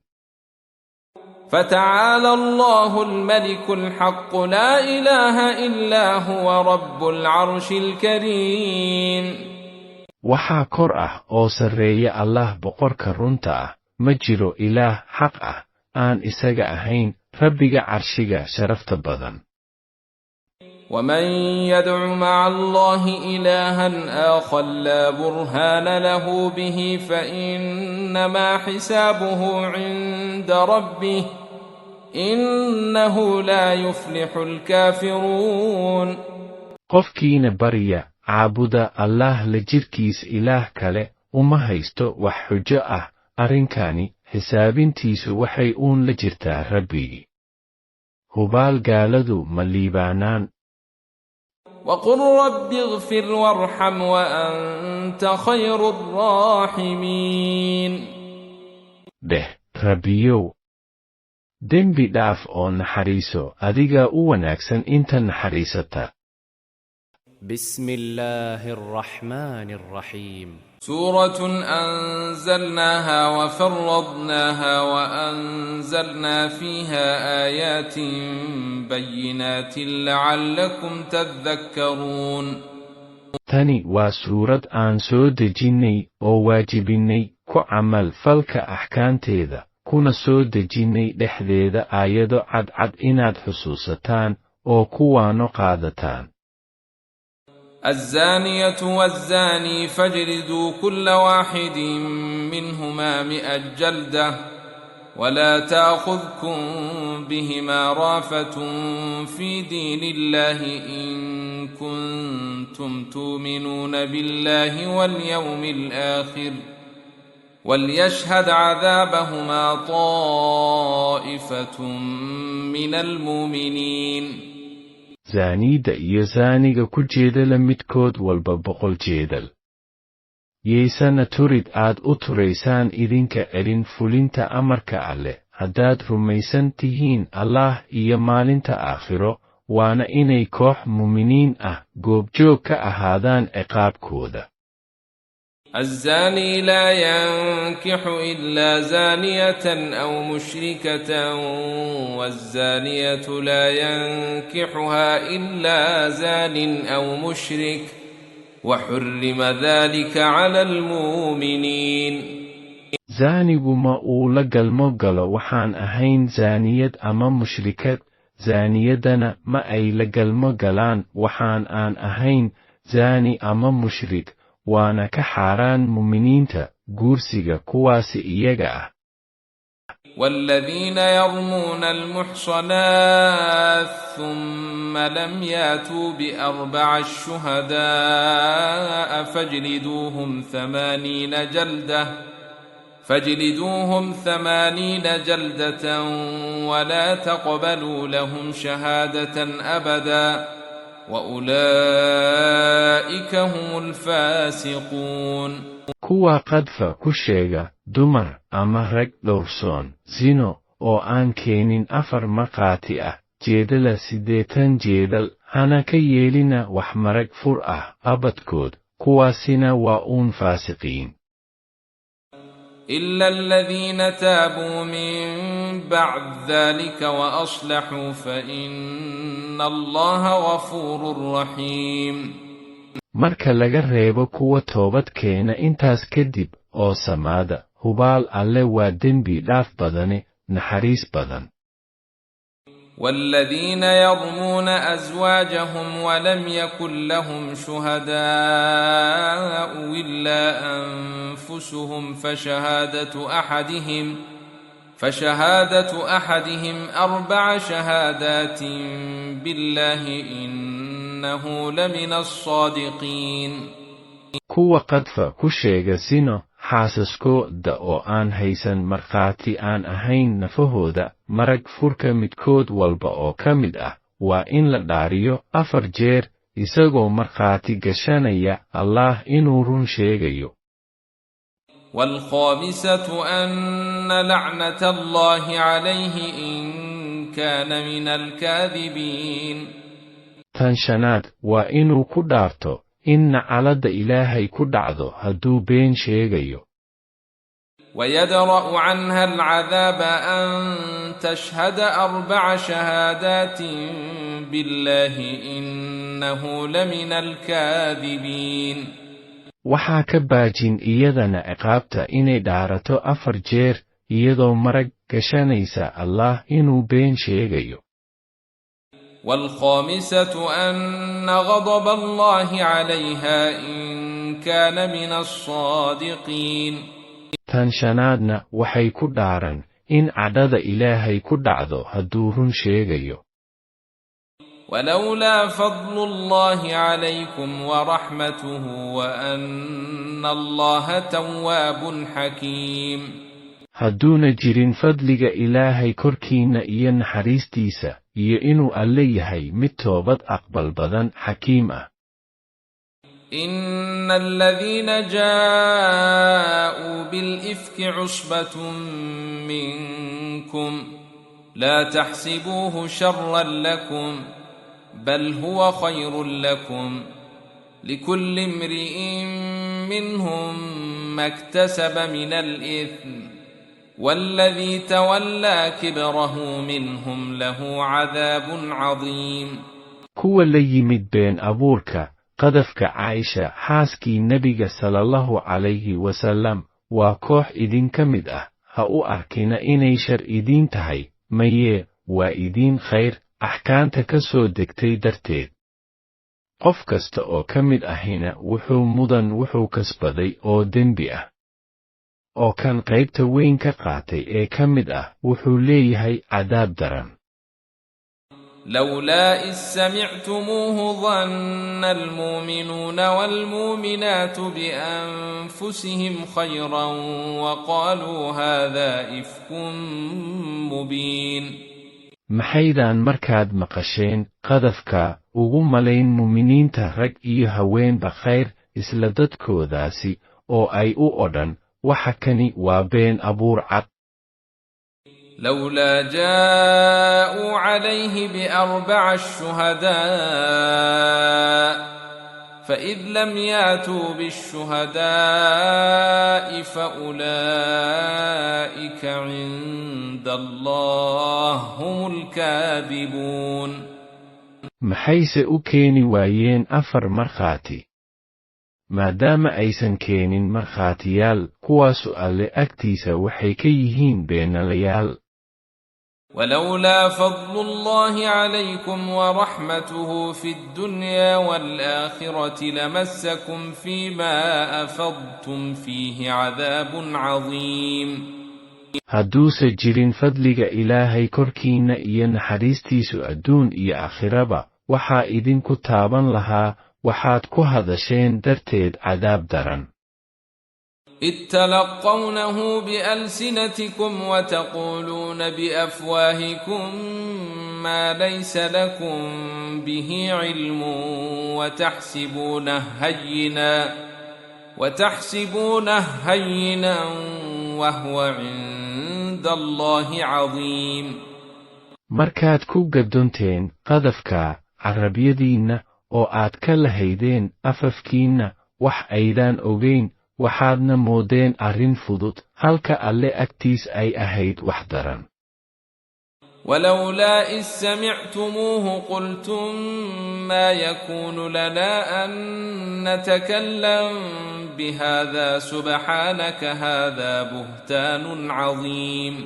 فتعالى الله الملك الحق لا إله إلا هو رب العرش الكريم waxaa kor ah oo sarreeya allah boqorka runta ah ma jiro ilaah xaq ah aan isaga ahayn rabbiga carshiga sharafta badan ومن يدع مع الله إلها آخر لا برهان له به فإنما حسابه عند ربه إنه لا يفلح الكافرون qofkiina barya caabuda allah la jirkiis ilaah kale uma haysto wax xujo ah arrinkani xisaabintiisu waxay uun la jirtaa rabbigii hubaal gaaladu ma liibaanaan وقل رب اغفر وارحم وأنت خير الراحمين dheh rabbiyow dembi dhaaf oo naxariiso adigaa u wanaagsan inta naxariisata بسم الله الرحمن الرحيم سورة أنزلناها وفرضناها وأنزلنا فيها آيات بينات لعلكم تذكرون tani waa suurad aan soo dejinnay oo waajibinnay ku camal falka axkaanteeda kuna soo dejinnay dhexdeeda aayado cadcad inaad xusuusataan oo kuwaano qaadataan الزانية والزاني فاجلدوا كل واحد منهما 100 جلدة ولا تأخذكم بهما رافة في دين الله إن كنتم تؤمنون بالله واليوم الآخر وليشهد عذابهما طائفة من المؤمنين zaaniidda iyo zaaniga ku jeedala midkood walba 100 jeedal yeesana turid aad u turaysaan idinka celin fulinta amarka Alle haddaad rumaysan tihiin Allah iyo maalinta aakhiro waana inay koox muuminiin ah goobjoog ka ahaadaan ciqaabkooda الزاني لا ينكح إلا زانية أو مشركة والزانية لا ينكحها إلا زان أو مشرك وحرم ذلك على المؤمنين zaanigu ma uu la galmo galo waxaan ahayn zaaniyad ama mushrikad zaaniyadana ma ay la galmo galaan waxaan aan ahayn zaani ama mushrik waana ka xaaraan muuminiinta guursiga kuwaasi iyaga ah والذين يرمون المحصنات ثم لم ياتوا ب4 شهداء فاجلدوهم 80 جلدة ولا تقبلوا لهم شهادة أبدا وأولئك هم الفاسقون kuwa qadfa ku sheega dumar ama rag dhowrsoon zino oo aan keenin 4 markhaati ah jeedala 80 jeedal hana ka yeelina wax marag fur ah abadkood kuwaasina waa uun faasiqiin إلا الذين تابوا من بعد ذلك وأصلحوا فإن الله غفور رحيم marka laga reebo kuwa toobad keena intaas kadib oo samaada hubaal Alle waa dembi dhaaf badane naxariis badan والذين يرمون أزواجهم ولم يكن لهم شهداء إلا أنفسهم فشهادة أحدهم 4 شهادات بالله إنه لمن الصادقين kuwa qadfa ku sheega sino xaasaskooda oo aan haysan markhaati aan ahayn nafahooda marag furka midkood walba oo ka mid ah waa in la dhaariyo 4 jeer isagoo markhaati gashanaya Allah inuu run sheegayo والخامسة أن لعنة الله عليه إن كان من الكاذبين tan shanaad waa inuu ku dhaarto in nacalada Ilaahay ku dhacdo hadduu been sheegayo ويدرأ عنها العذاب أن تشهد 4 شهادات بالله إنه لمن الكاذبين waxaa ka baajin iyadana ciqaabta inay dhaarato 4 jeer iyadoo marag gashanaysa Allah inuu been sheegayo والخامسة أن غضب الله عليها إن كان من الصادقين tan shanaadna waxay ku dhaaran in cadhada Ilaahay ku dhacdo hadduu run sheegayo ولولا فضل الله عليكم ورحمته وأن الله تواب حكيم hadduuna jirin fadliga Ilaahay korkiina iyo naxariistiisa iyo inuu Alle yahay mid toobad aqbal badan xakiim ah إن الذين جاءوا بالإفك عصبة منكم لا تحسبوه شرا لكم بل هو خير لكم لكل امرئ منهم ما اكتسب من الإثم والذي تولى كبره منهم له عذاب عظيم kuwa la yimid been abuurka qadafka Caaisha xaaskii Nabiga sallallahu alayhi wasallam waa koox idin ka mid ah ha u arkina inay shar idin tahay maye waa idin khayr axkaanta ka soo degtay darteed qof kasta oo ka mid ahina wuxuu kasbaday oo dembi ah oo kan qaybta weyn ka qaatay ee ka mid ah wuxuu leeyahay cadaab daran لولا إذ سمعتموه ظن المؤمنون والمؤمنات بأنفسهم خيرا وقالوا هذا إفك مبين. maxaydaan markaad maqasheen qadafka ugu malayn muuminiinta rag iyo haweenba khayr isla dadkoodaasi oo ay u odhan waxa kani waa been abuur cad. لولا جاءوا عليه بأربع شهداء فإذ لم ياتوا بالشهداء فأولئك عند الله هم الكاذبون. maxayse u keeni waayeen 4 markhaati maadaama aysan keenin markhaatiyaal kuwaasu alle agtiisa waxay ka yihiin beenalayaal. ولولا فضل الله عليكم ورحمته في الدنيا والآخرة لمسكم فيما أفضتم فيه عذاب عظيم. hadduuse jirin fadliga ilaahay korkiinna iyo naxariistiisu adduun iyo aakhiraba waxaa idinku taaban lahaa waxaad ku hadasheen darteed cadaab daran. إذ تلقونه بألسنتكم وتقولون بأفواهكم ما ليس لكم به علم وتحسبونه هينا وهو عند الله عظيم. markaad ku gadoonteen qadafka carabyadiinna oo aad ka lahaydeen afafkiinna wax aydaan ogayn waxaadna moodeen arrin fudud halka alle agtiis ay ahayd wax daran. ولولا إذ سمعتموه قلتم ما يكون لنا أن نتكلم بهذا سبحانك هذا بهتان عظيم.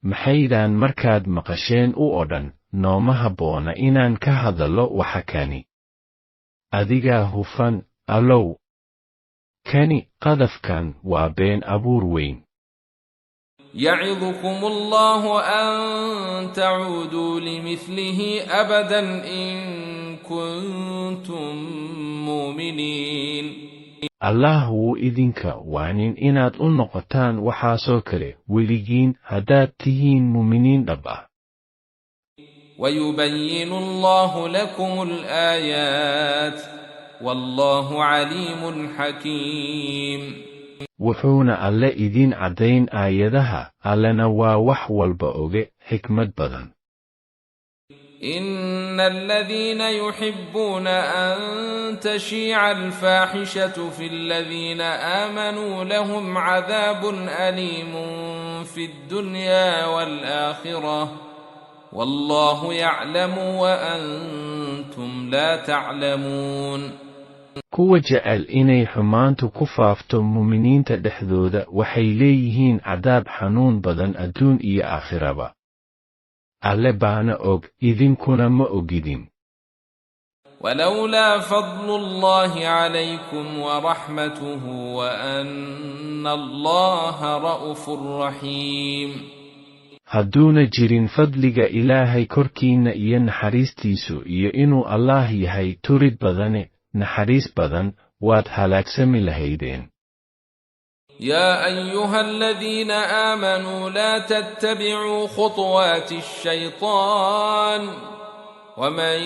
maxaydaan markaad maqasheen u odhan nooma habboona inaan ka hadallo waxa kani adigaa hufan allow kani qadafkan waa been abuur weyn. يعظكم الله أن تعودوا لمثله أبدا إن كنتم مؤمنين. allah wuu idinka waanin inaad u noqotaan waxaasoo kale weligiin haddaad tihiin muuminiin dhab ah. ويبين الله لكم الآيات والله عليم حكيم. wuxuuna alle idin caddayn aayadaha allena waa wax walba oge xikmad badan. إن الذين يحبون أن تشيع الفاحشة في الذين آمنوا لهم عذاب أليم في الدنيا والآخرة والله يعلم وأنتم لا تعلمون. kuwa jecel inay xumaantu ku faafto muuminiinta dhexdooda waxay leeyihiin cadaab xanuun badan adduun iyo aakhiraba. alle baana og idinkuna ma ogidin. ولولا فضل الله عليكم ورحمته وأن الله رؤوف رحيم. hadduuna jirin fadliga ilaahay korkiinna iyo naxariistiisu iyo inuu allaah yahay turid badane naxariis badan waad halaagsami lahaydeen. يا أيها الذين آمنوا لا تتبعوا خطوات الشيطان ومن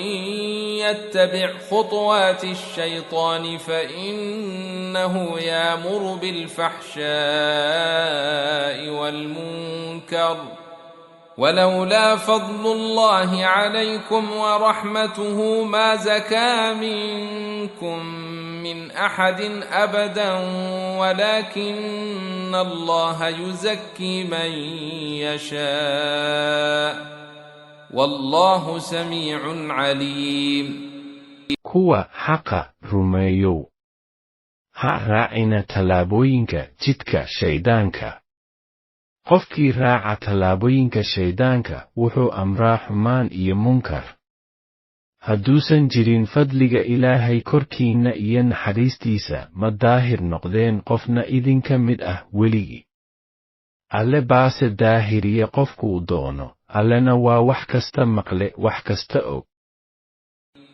يتبع خطوات الشيطان فإنه يأمر بالفحشاء والمنكر ولولا فضل الله عليكم ورحمته ما زكى منكم من أحد أبدا ولكن الله يزكي من يشاء والله سميع عليم. kuwa xaqa rumeeyow ha raacina tallaabooyinka jidka shaydaanka. qofkii raaca tallaabooyinka shaydaanka wuxuu amraa xumaan iyo munkar. hadduusan jirin fadliga ilaahay korkiinna iyo naxariistiisa ma daahir noqdeen qofna idinka mid ah weligii. alle baase daahiriye qofkuu doono allana waa wax kasta maqle wax kasta og.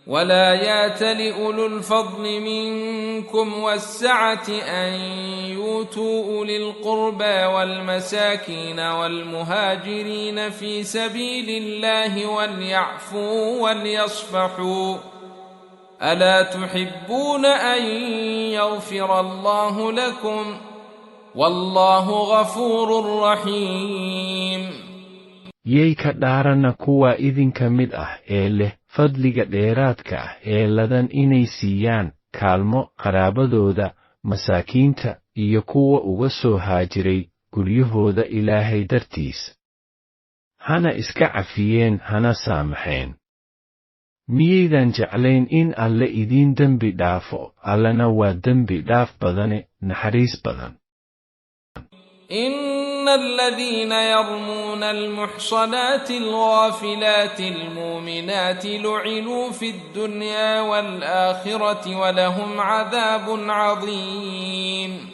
ولا يأتل أولو الفضل منكم والسعة أن يؤتوا أولي القربى والمساكين والمهاجرين في سبيل الله وليعفوا وليصفحوا ألا تحبون أن يغفر الله لكم والله غفور رحيم. Yay ka dhaarana kuwa idinka mid ah ee leh fadliga dheeraadka ah ee ladan inay siiyaan kaalmo qaraabadooda, masaakiinta iyo kuwa uga soo haajiray guryahooda Ilaahay dartiis. Hana iska cafiyeen hana saamaxeen. Miyaydan jeclayn in Alle idin dembi dhaafo? Allana waa dembi dhaaf badane, naxariis badan. إن الذين يرمون المحصنات الغافلات المؤمنات لعنوا في الدنيا والآخرة ولهم عذاب عظيم.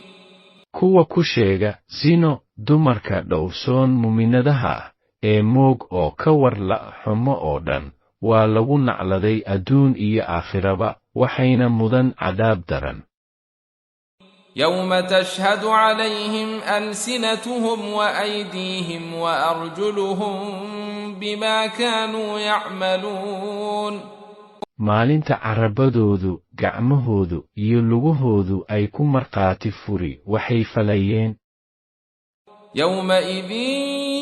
Kuwa ku sheega sino dumarka dhowrsoon muminadaha ee moog oo ka warla xumo oo dhan, waa lagu nacladay adduun iyo aakhiraba, waxayna mudan cadaab daran. يوم تشهد عليهم ألسنتهم وأيديهم وأرجلهم بما كانوا يعملون. maalinta carabadoodu, gacmahoodu iyo lugahoodu ay ku markhaati furi waxay falayeen. يومئذ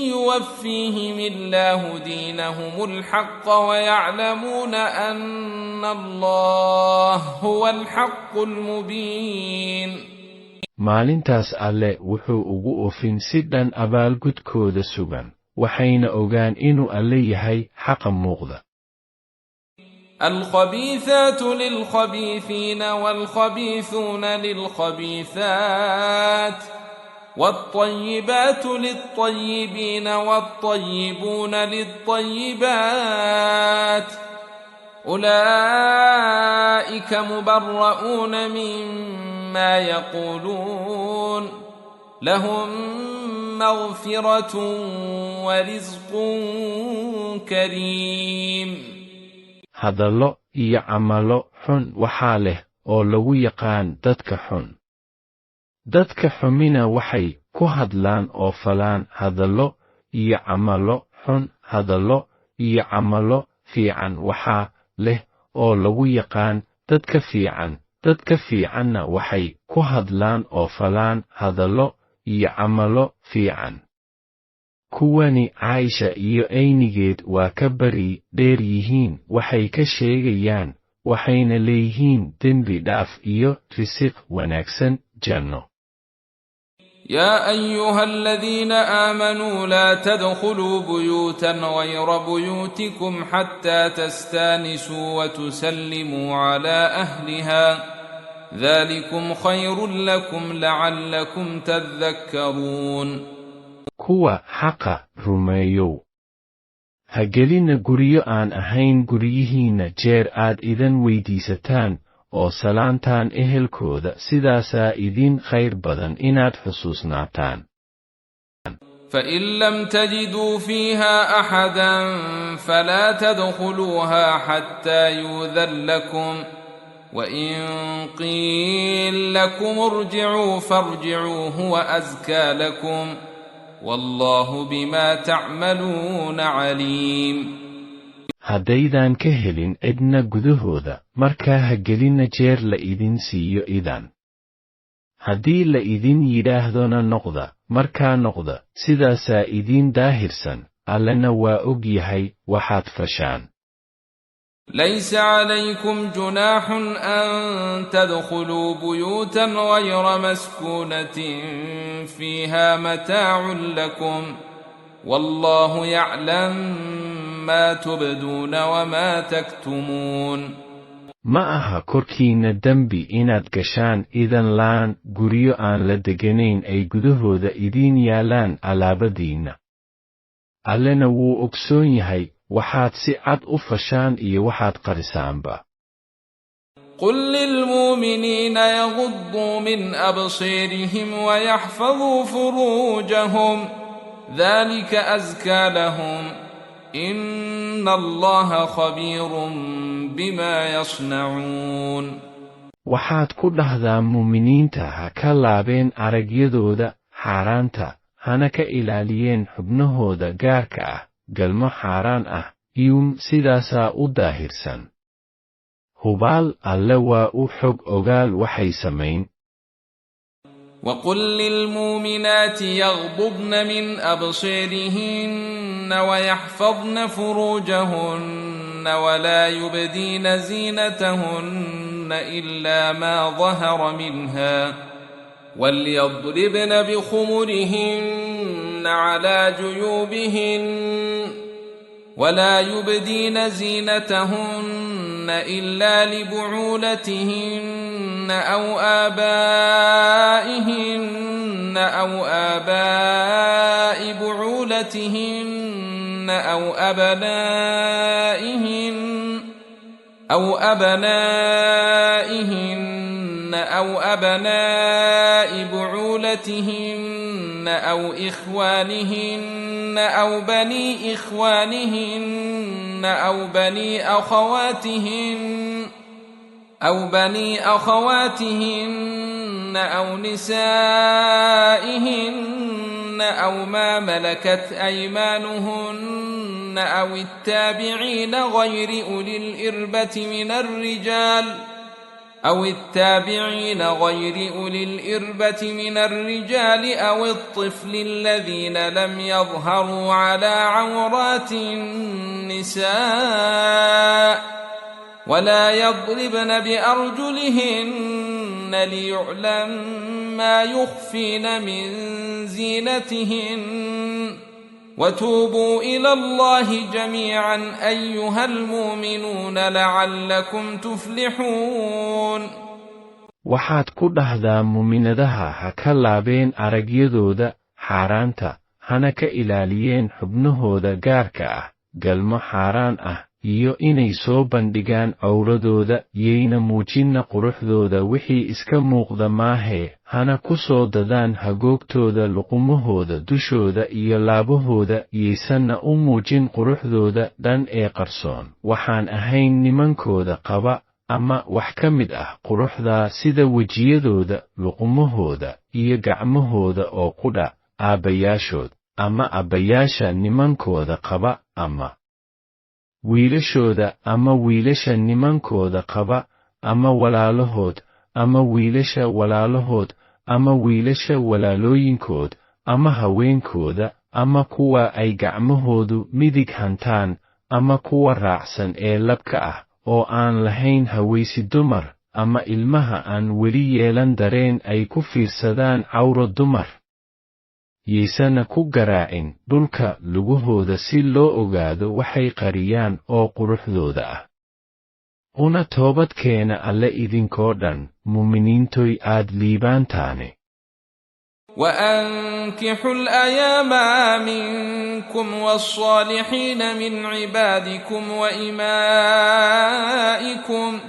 يوفيهم الله دينهم الحق ويعلمون أن الله هو الحق المبين. maalintaas Alle wuxuu ugu ofin si dhan abaalgudkooda sugan, waxayna ogaan inuu Alle yahay xaqa muuqda. الخبيثات للخبيثين والخبيثون للخبيثات والطيبات للطيبين والطيبون للطيبات أولئك مبرؤون مما يقولون لهم مغفرة ورزق كريم. hadallo iyo camalo xun waxaa leh oo lagu yaqaan dadka xun. Dadka xumina waxay ku hadlaan oo falaan hadallo iyo camalo xun. Hadallo iyo camalo fiican waxaa leh oo lagu yaqaan dadka fiican. Dadka fiicanna waxay ku hadlaan oo falaan hadallo iyo camalo fiican. Kuwani Caaisha iyo aynigeed waa ka bari dheer yihiin, waxay ka sheegayaan, waxayna leeyihiin dembi dhaaf iyo risiq wanaagsan janno. يا أيها الذين آمنوا لا تدخلوا بيوتا غير بيوتكم حتى تستانسوا وتسلموا على أهلها ذلكم خير لكم لعلكم تذكرون. Kuwa xaqa rumeeyow, ha gelina guryo aan ahayn guryihiinna jeer aad idan weydiisataan oo salaantaan ehelkooda, sidaasaa idin khayr badan inaad xusuusnaataan. فإن لم تجدوا فيها أحدا فلا تدخلوها حتى يؤذن لكم وإن قيل لكم ارجعوا فارجعوا هو أزكى لكم والله بما تعملون عليم. haddaydan ka helin cidna gudahooda, markaa ha gelina jeer la idin siiyo idan. Haddii la idin yidhaahdona noqda, markaa noqda, sidaasaa idin daahirsan, Allana waa og yahay waxaad fashaan. ليس عليكم جناح أن تدخلوا بيوتا غير مسكونة فيها متاع لكم والله يعلم ما تبدون وما تكتمون. Ma aha korkiinna dembi inaad gashaan idan laan guryo aan la deganayn ay gudahooda idiin yaalaan alaabadiinna. Allena wuu ogsoon yahay waxaad si cad u fashaan iyo waxaad qarisaanba. قل للمؤمنين يغضوا من أبصارهم ويحفظوا فروجهم ذلك أزكى لهم إن الله خبير بما يصنعون waxaad ku dhahdaa muuminiinta ha ka laabeen aragyadooda xaaraanta hana ka ilaaliyeen xubnahooda gaarka ah galmo xaaraan ah sidaasaa u daahirsan hubaal alle waa u xog ogaal waxay samayn وقل للمؤمنات يغضضن من أبصارهن ويحفظن فروجهن ولا يبدين زينتهن إلا ما ظهر منها وليضربن بخمرهن على جيوبهن ولا يبدين زينتهن إلا لبعولتهن أو آبائهن أو آباء بعولتهن أو أبنائهن أو أبناء بعولتهن أو إخوانهن أو بني إخوانهن أو بني أخواتهن أو نسائهن أو ما ملكت أيمانهن أو التابعين غير أولي الإربة من الرجال أو الطفل الذين لم يظهروا على عورات النساء ولا يضربن بأرجلهن ليعلم ما يخفين من زينتهن وتوبوا إلى الله جميعا أيها المؤمنون لعلكم تفلحون waxaad ku dhahdaa muminadaha ha ka laabeen aragyadooda xaaraanta hana ka ilaaliyeen xubnahooda gaarka ah galmo xaaraan ah iyo inay soo bandhigaan cawradooda yayna muujinna quruxdooda wixii iska muuqda maahee hana ku soo dadaan hagoogtooda luqumahooda dushooda iyo laabahooda yaysanna u muujin quruxdooda dhan ee qarsoon waxaan ahayn nimankooda qaba ama wax ka mid ah quruxdaa sida wejiyadooda luqumahooda iyo gacmahooda oo qudha aabbayaashood ama abbayaasha nimankooda qaba ama wiilashooda ama wiilasha nimankooda qaba ama walaalahood ama wiilasha walaalahood ama wiilasha walaalooyinkood ama haweenkooda ama kuwa ay gacmahoodu midig hantaan ama kuwa raacsan ee labka ah oo aan lahayn hawaysi dumar ama ilmaha aan weli yeelan dareen ay ku fiirsadaan cawro dumar yaysana ku garaacin dhulka lugahooda si loo ogaado waxay qariyaan oo quruxdooda ah una toobadkeena alle idinkoo dhan muuminiintoy aad liibaantaane وأنكحوا الأيام منكم والصالحين من عبادكم وإمائكم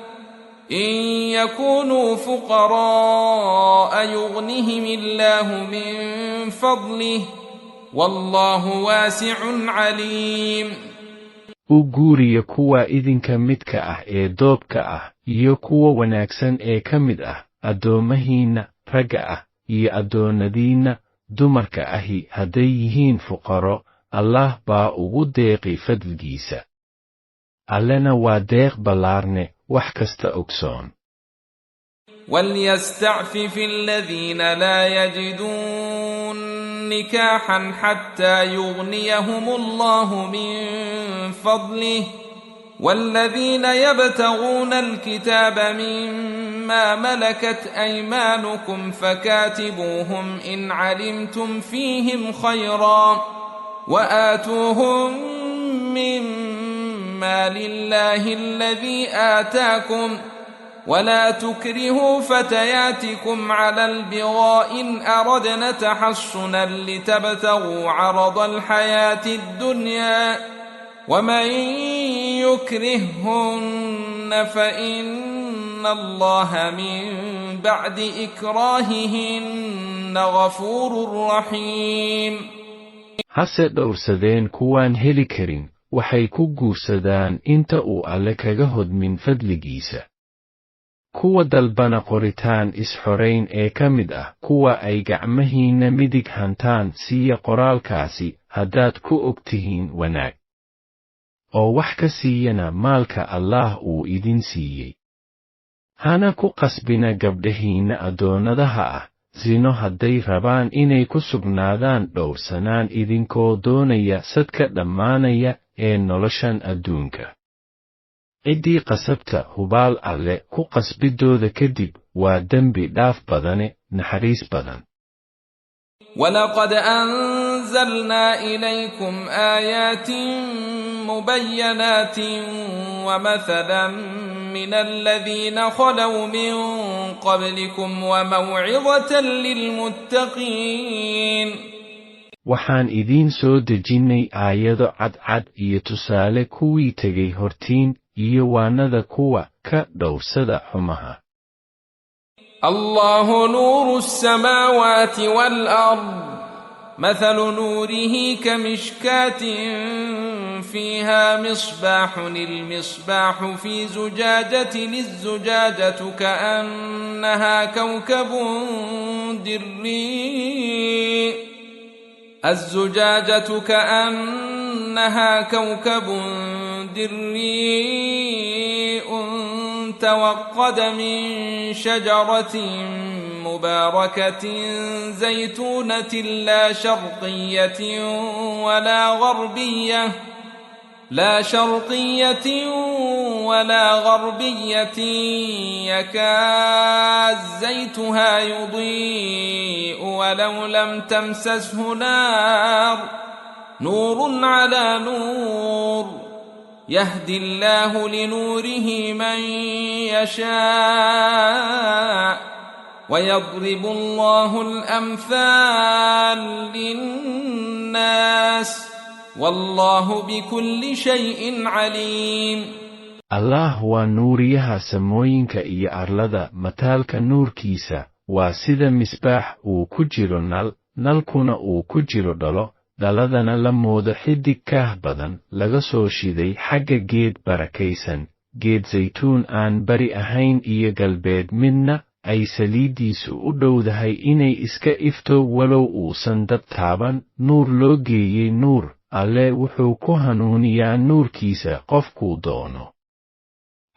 إن يكونوا فقراء يغنهم الله من فضله والله واسع عليم u guuriya kuwa idinka midka ah ee doobka ah iyo kuwa wanaagsan ee ka mid ah addoomahiinna ragga ah iyo addoonnadiinna dumarka ahi hadday yihiin fuqaro allah baa ugu deeqi fadligiisa allena waa deeq ballaarne wax kasta ogsoon وليستعفف الذين لا يجدون نكاحا حتى يغنيهم الله من فضله والذين يبتغون الكتاب مما ملكت أيمانكم فكاتبوهم إن علمتم فيهم خيرا وآتوهم مما لله الذي آتاكم ولا تكرهوا فتياتكم على البغاء إن أردنا تحصنا لتبتغوا عرض الحياة الدنيا ومن يكرههن فإن الله من بعد إكراههن غفور رحيم hase dhowrsadeen kuwaan heli karin waxay ku guursadaan inta uu alle kaga hodmin fadligiisa. Kuwa dalbana qoritaan is-xorayn ee ka mid ah kuwa ay gacmahiinna midig hantaan siiya qoraalkaasi haddaad ku ogtihiin wanaag. Oo wax ka siiyana maalka Allah uu idin siiyey. Hana ku qasbina gabdhahiinna addoonnadaha ah, sino hadday rabaan inay ku sugnaadaan dhowrsanaan idinkoo doonaya sadka dhammaanaya ee noloshan adduunka. Ciddii qasabta hubaal alle ku qasbidooda kadib waa dembi dhaaf badane naxariis badan. ولقد أنزلنا إليكم آيات مبينات ومثلا من الذين خلوا من قبلكم وموعظة للمتقين. waxaan idiin soo dejinnay aayado cadcad iyo tusaale kuwii tegay hortiin iyo waanada kuwa ka dhowrsada xumaha. الله نور السماوات والأرض مثل نوره كمشكاة فيها مصباح المصباح في زجاجة الزجاجة كأنها كوكب دري الزجاجة كأنها كوكب دري توقد من شجرة مباركة زيتونة لا شرقية ولا غربية يكاد زيتها يضيء ولو لم تمسسه نور على نور يهدي الله لنوره من يشاء ويضرب الله الأمثال للناس والله بكل شيء عليم. الله waa nuuriyaha samooyinka iyo arlada, mataalka nuurkiisa waa sida misbaax uu ku jiro nalkuna uu ku jiro dhalo, dhaladana la moodo xidig kaah badan laga soo shiday xagga geed barakaysan, geed saytuun aan bari ahayn iyo galbeed midna ay saliiddiisu u dhowdahay inay iska ifto walow uusan dab taaban. Nuur loo geeyey nuur, alle wuxuu ku hanuuniyaa nuurkiisa qofkuu doono.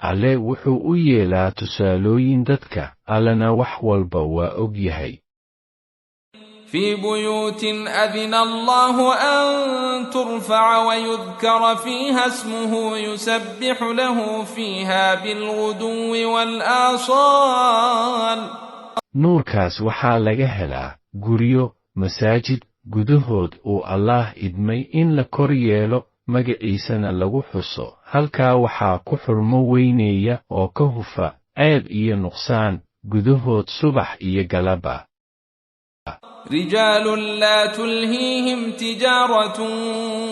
alle wuxuu u yeelaa tusaalooyin dadka, allena wax walba waa og yahay. في بيوت أذن الله أن ترفع ويذكر فيها اسمه يسبح له فيها بالغدو والآصال. nuurkaas waxaa laga helaa guryo, masaajid gudahood uu Allah idmay in la kor yeelo, magaciisana lagu xuso. halkaa waxaa ku xurmo weyneeya oo ka hufa ceeb iyo nuqsaan gudahood subax iyo galaba. رجال لا تلهيهم تجارة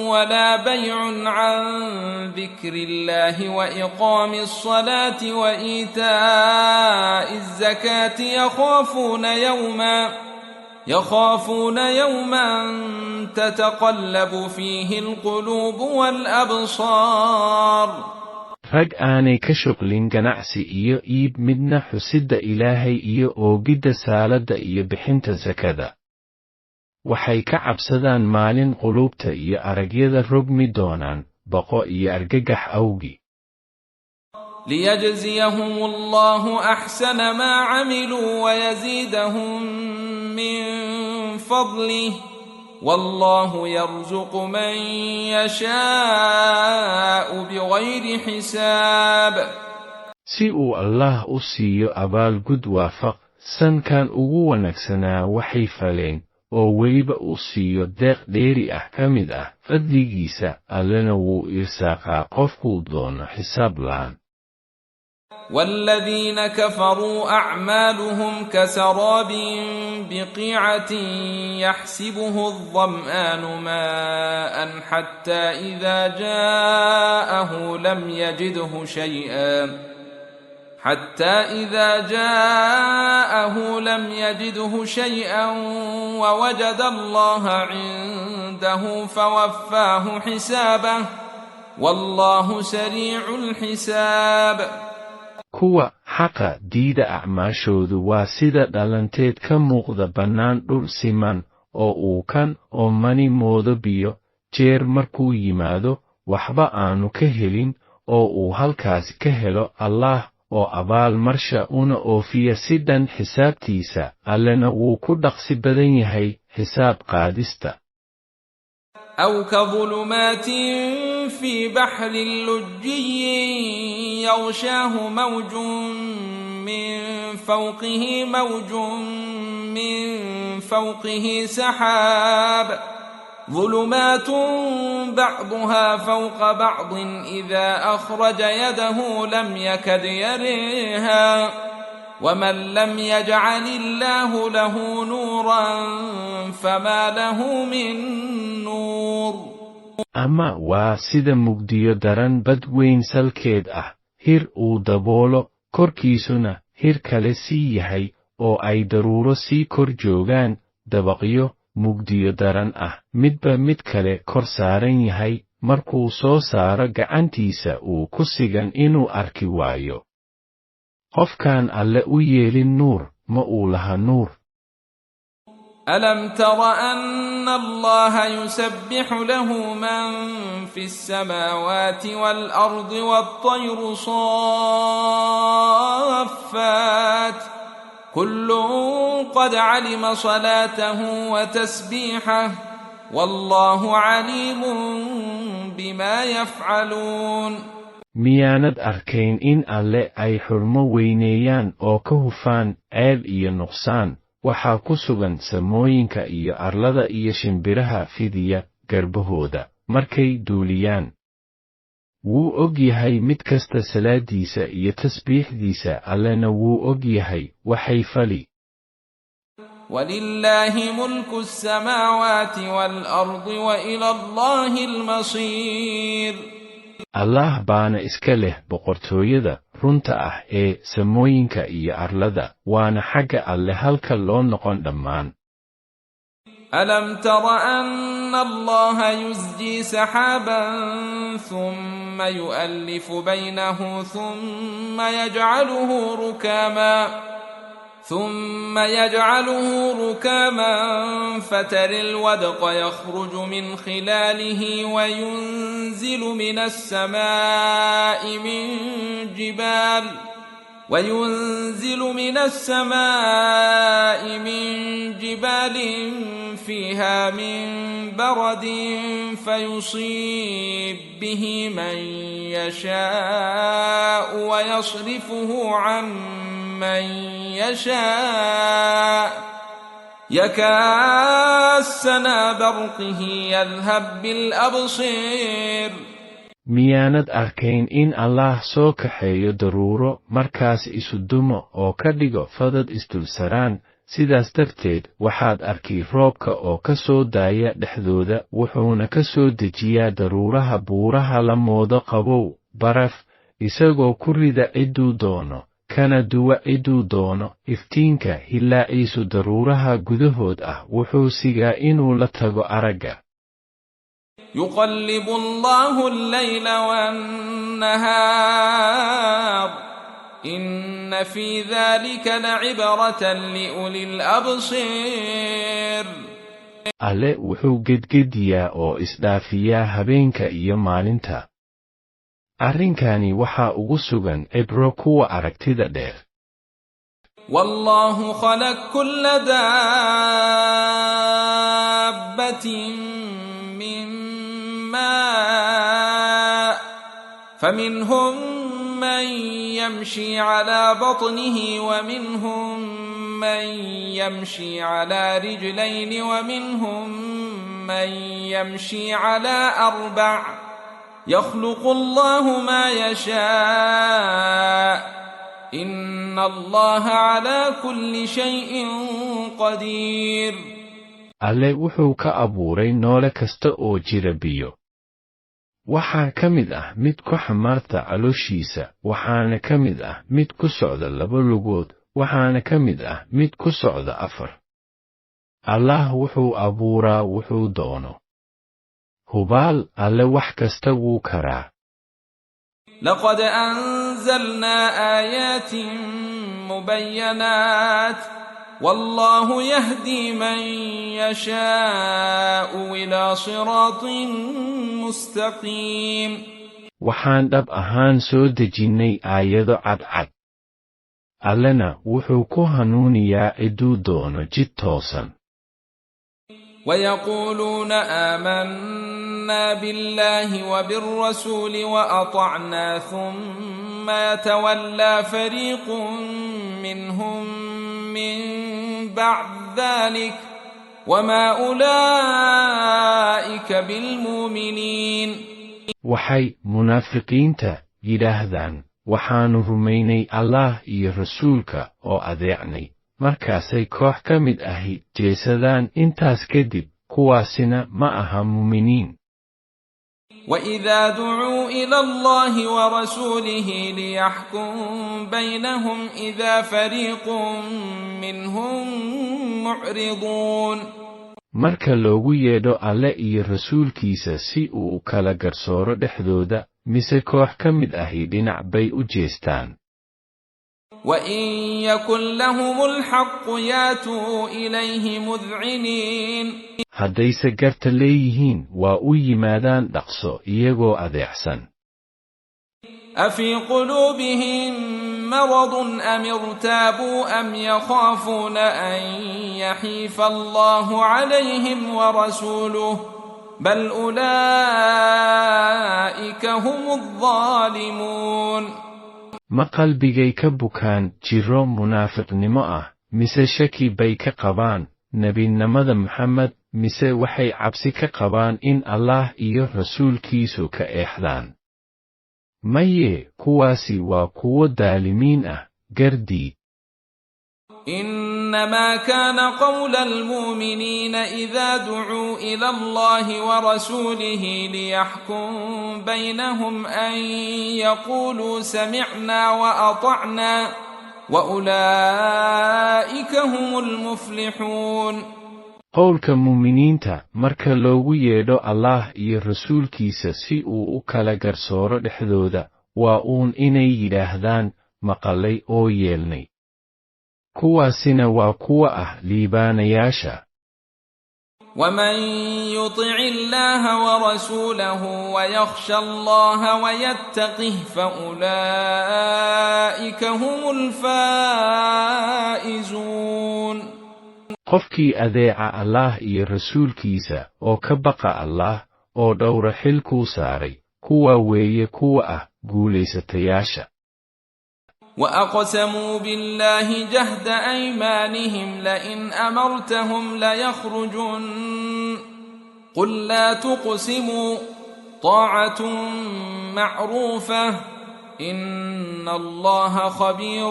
ولا بيع عن ذكر الله وإقام الصلاة وإيتاء الزكاة يخافون يوما تتقلب فيه القلوب والأبصار. rag aanay ka shuqlin ganacsi iyo iib midna xusidda Ilaahay iyo oogidda saaladda iyo bixinta sakada. waxay ka cabsadaan maalin quluubta iyo aragyada rogmi doonaan baqo iyo argagax awgi. ليجزيهم الله أحسن ما عملوا ويزيدهم من فضله والله يرزق من يشاء بغير حساب. si uu Allah u siiyo abaalgud waafaq sankan ugu wanaagsanaa waxay faleen, oo weliba u siiyo deeq dheeri ah ka mid ah fadligiisa, allena wuu irsaaqaa qofkuu doono xisaab la'aan. والذين كفروا أعمالهم كسراب بقيعة يحسبه الظمآن ماء حتى إذا جاءه لم يجده شيئا ووجد الله عنده فوفاه حسابه والله سريع الحساب. kuwa xaqa diida acmaashoodu waa sida dhalanteed ka muuqda bannaan dhul siman oo uu kan oo mani moodo biyo jeer markuu yimaado waxba aanu ka helin oo uu halkaasi ka helo allah oo abaal marsha una oofiya si dhan xisaabtiisa allena wuu ku dhaqsi badan yahay xisaab qaadista. أو كظلمات في بحر لجي يغشاه موج من فوقه موج من فوقه سحاب ظلمات بعضها فوق بعض إذا أخرج يده لم يكد يريها ومن لم يجعل الله له نورا فما له من نور. ama waa sida mugdiyo daran bad weyn salkeed ah hir uu daboolo korkiisuna hir kale sii yahay oo ay daruuro sii kor joogaan dabaqyo mugdiyo daran ah midba mid kale kor saaran yahay markuu soo saaro gacantiisa uu ku sigan inuu arki waayo. qofkaan alle u yeelin nuur ma uu laha nuur. ألم تر أن الله يسبح له من في السماوات والأرض والطير صافات كل قد علم صلاته وتسبيحه والله عليم بما يفعلون. miyaanad arkayn in alle ay xurmo weyneeyaan oo ka hufaan ceeb iyo nuqsaan waxaa ku sugan samooyinka iyo arlada iyo shimbiraha fidiya garbahooda markay duuliyaan. wuu og yahay mid kasta salaadiisa iyo tasbiixdiisa allena wuu og yahay waxay fali. ولله ملك السماوات والأرض وإلى الله المصير. allah baana iska leh boqortooyada runta ah ee samooyinka iyo arlada waana xagga alle halka loo noqon dhammaan. ألم تر أن الله يزجي سحابا ثم يؤلف بينه ثم يجعله ركاما فترى الودق يخرج من خلاله وينزل من السماء من جبال فيها من برد فيصيب به من يشاء ويصرفه عن من يشاء يكاد سنا برقه يذهب بالأبصير. miyaanad arkayn in allah soo kaxeeyo daruuro markaas isu dumo oo ka dhigo fadad isdulsaraan sidaas darteed waxaad arki roobka oo ka soo daaya dhexdooda wuxuuna ka soo dejiyaa daruuraha buuraha la moodo qabow baraf isagoo ku rida ciduu doono kana duwa ciduu doono iftiinka hilaaciisu daruuraha gudahood ah wuxuu sigaa inuu la tago aragga. يقلب الله الليل والنهار إن في ذلك لعبرة لأولي الأبصير. alle wuxuu gedgediyaa oo isdhaafiyaa habeenka iyo maalinta. arrinkani waxaa ugu sugan cibro kuwa aragtida dheer. والله خلق كل دابة من ماء فمنهم من يمشي على بطنه ومنهم من يمشي على رجلين ومنهم من يمشي على أربع يخلق الله ما يشاء إن الله على كل شيء قدير. alle wuxuu ka abuuray noole kasta oo jira biyo. waxaa ka mid ah mid ku xamaarta calooshiisa waxaana ka mid ah mid ku socda laba lugood waxaana ka mid ah mid ku socda afar. allah wuxuu abuuraa wuxuu doono. hubaal alle wax kasta wuu karaa. لقد أنزلنا آيات مبينات والله يهدي من يشاء إلى صراط مستقيم. waxaan dhab ahaan soo dejinnay aayado cadcad. allena wuxuu ku hanuuniyaa ciduu doono jid toosan. ويقولون آمنا بالله وبالرسول وأطعنا ثم يتولى فريق منهم من بعد ذلك وما أولئك بالمؤمنين. waxay munaafiqiinta yidhaahdaan waxaannu rumaynay allah iyo rasuulka oo adeecnay, markaasay koox ka mid ahi jeesadaan intaas kadib, kuwaasina ma aha muuminiin. وإذا دعوا إلى الله ورسوله ليحكم بينهم إذا فريق منهم معرضون. marka loogu yeedho alle iyo rasuulkiisa si uu u kala garsooro dhexdooda, mise koox ka mid ahi dhinac bay u jeestaan. وإن يكن لهم الحق ياتوا إليه مذعنين. haddayse garta leeyihiin waa u yimaadaan dhaqso iyagoo adeecsan. أفي قلوبهم مرض أم ارتابوا أم يخافون أن يحيف الله عليهم ورسوله بل أولئك هم الظالمون. ma qalbigay ka bukaan jiro munaafiqnimo ah, mise shaki bay ka qabaan nebinimada Muxamed, mise waxay cabsi ka qabaan in Allah iyo rasuulkiisu ka eexdaan. maye kuwaasi waa kuwo daalimiin ah, gardiid. إنما كان قول المؤمنين إذا دعوا إلى الله ورسوله ليحكم بينهم أن يقولوا سمعنا وأطعنا وأولئك هم المفلحون. qowlka muuminiinta marka loogu yeedho allah iyo rasuulkiisa si uu u kala garsooro dhexdooda, waa inay yidhaahdaan maqalay oo yeelnay. kuwaasina waa kuwa ah liibaanayaasha. ومن يطع الله ورسوله ويخشى الله ويتقه فأولئك هم الفائزون. qofkii adeeca allah iyo rasuulkiisa oo ka baqa allah oo dhowra xilkuu saaray, kuwa weeye kuwa ah guulaysatayaasha. وأقسموا بالله جهد أيمانهم لئن أمرتهم ليخرجن قل لا تقسموا طاعة معروفة إن الله خبير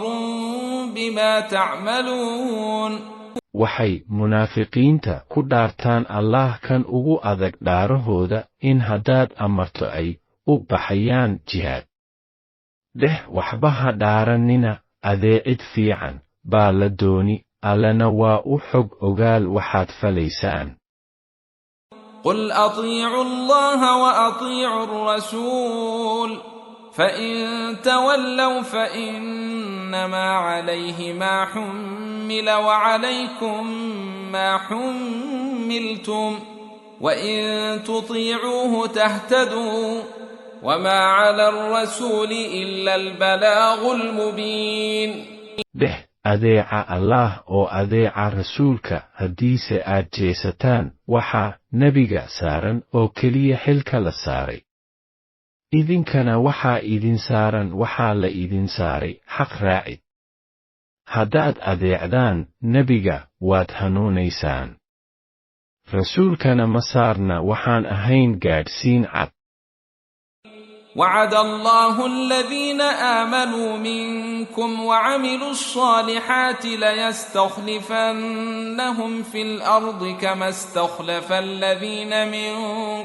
بما تعملون. waxay munaafiqiinta ku dhaartaan allah kan ugu adag dhaarahooda in haddaad amarto ay u baxayaan jihaad. waxba ha dhaaranina, adeecid fiican baa la dooni, allana waa u xog ogaal waxaad falaysaan. قل أطيعوا الله وأطيعوا الرسول فإن تولوا فإنما عليه ما حمل وعليكم ما حملتم وإن تطيعوه تهتدوا وما على الرسول إلا البلاغ المبين. adeeca allah oo adeeca rasuulka, haddiise aad jeesataan waxaa nebiga saaran oo keliya xilka la saaray. idinkana waxaa idin saaran waxaa la idin saaray xaq raacid. haddaad adeecdaan nebiga waad hanuunaysaan, rasuulkana ma saarna waxaan ahayn gaadhsiin cad. وعد الله الذين آمنوا منكم وعملوا الصالحات ليستخلفنهم في الأرض كما استخلف الذين من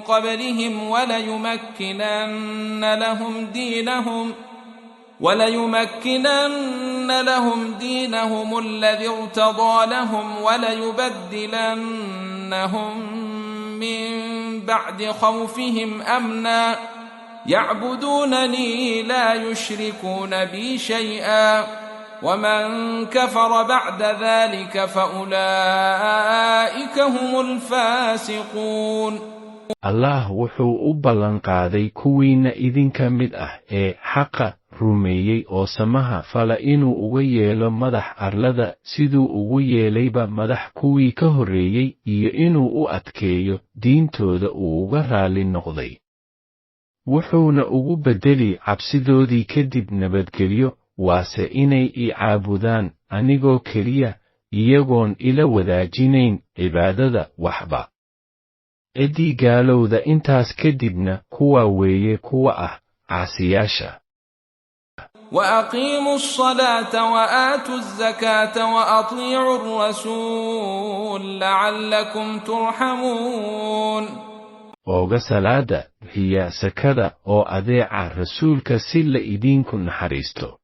قبلهم وليمكنن لهم دينهم الذي ارتضى لهم وليبدلنهم من بعد خوفهم أمنا يعبدونني لا يشركون بي شيئا ومن كفر بعد ذلك فأولئك هم الفاسقون. Allah wuxuu u ballan qaaday kuwiina idinka mid ah ee xaqa rumeeyey oo samaha fala inuu uga yeelo madax arlada siduu ugu yeelayba madax kuwii ka horreeyey iyo inuu u adkeeyo diintooda uu uga raali noqday. wuxuuna ugu bedeli cabsidoodii kadib nabadgelyo waase inay i caabudaan anigoo keliya iyagoon ila wadaajinayn cibaadada waxba. ciddii gaalowda intaas kadibna kuwa weeye kuwa ah caasiyaasha. وأقيموا الصلاة وآتوا الزكاة وأطيعوا الرسول لعلكم ترحمون. ooga salaada bixiya sakada oo adeeca rasuulka si la idinku naxariisto.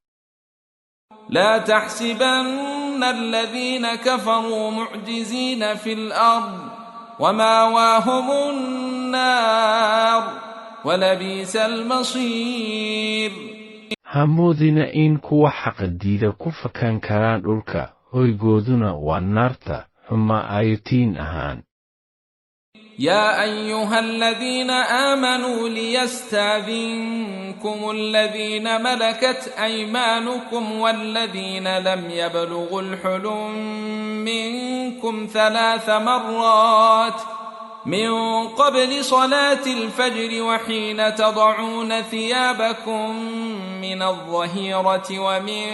لا تحسبن الذين كفروا معجزين في الأرض ومأواهم النار ولبئس المصير. hamoodina in kuwa xaqdiida ku fakan karaan dhulka hoygooduna waa naarta xuma ayatiin ahaan. يا أيها الذين آمنوا ليستأذنكم الذين ملكت أيمانكم والذين لم يبلغوا الحلم منكم 3 مرات من قبل صلاة الفجر وحين تضعون ثيابكم من الظهيرة ومن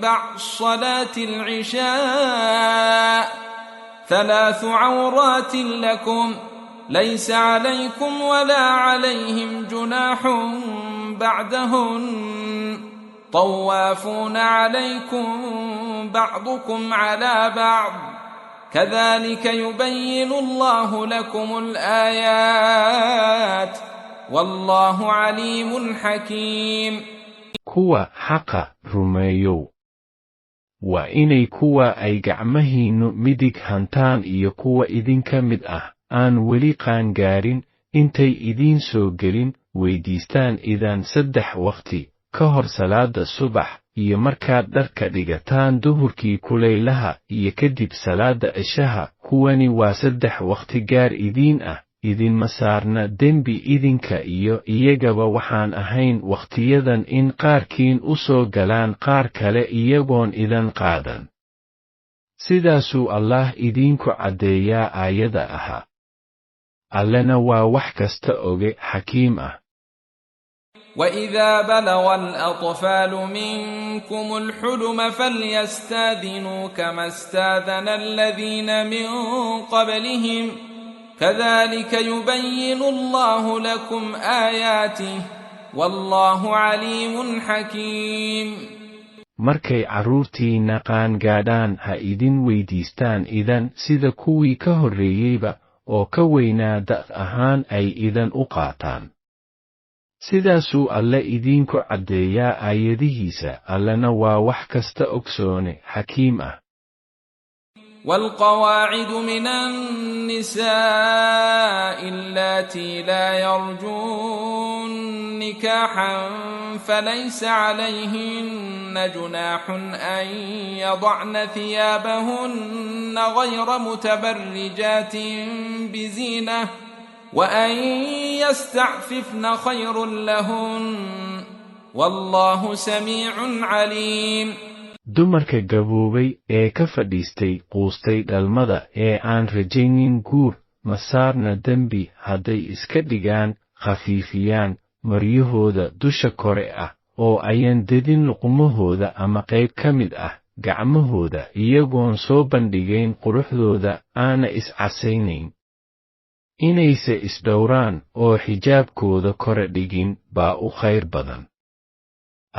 بعد صلاة العشاء 3 عورات لكم ليس عليكم ولا عليهم جناح بعدهن طوافون عليكم بعضكم على بعض كذلك يبين الله لكم الآيات والله عليم حكيم. kuwa xaqa rumeeyow waa inay kuwa ay gacmahiinnu midig hantaan iyo kuwa idinka mid ah aan weli qaangaarin intay idiin soo gelin weydiistaan idaan 3 waqti ka hor salaada subax iyo markaad dharka dhigataan duhurkii kulaylaha iyo kadib salaada cishaha. kuwani waa 3 waqti gaar idiin ah idinma saarna dembi idinka iyo iyagaba waxaan ahayn waqtiyadan in qaarkiin u soo galaan qaar kale iyagoon idan qaadan. sidaasuu Allah idinku caddeeyaa aayada ahaa. allana waa wax kasta oge xakiim ah. وإذا بلغ الأطفال منكم الحلم فليستأذنوا كما استأذن الذين من قبلهم كذلك يبين الله لكم آياته والله عليم حكيم. markay carruurtiinna qaangaadhaan ha idin weydiistaan idan sida kuwii ka horreeyeyba oo ka weynaa da' ahaan ay idan u qaataan. sidaasuu alle idinku caddeeyaa aayadihiisa allana waa wax kasta ogsoone xakiim ah. والقواعد من النساء اللاتي لا يرجون نكاحا فليس عليهن جناح أن يضعن ثيابهن غير متبرجات بزينة وأن يستعففن خير لهن والله سميع عليم. dumarka gaboobay ee ka fadhiistay quustay dhalmada ee aan rajaynin guur ma saarna dembi hadday iska dhigaan khafiifiyaan maryahooda dusha kore ah oo ayan dedin luqumahooda ama qayb ka mid ah gacmahooda iyagoon soo bandhigayn quruxdooda aana iscasaynayn. inayse isdhowraan oo xijaabkooda kore dhigin baa u khayr badan.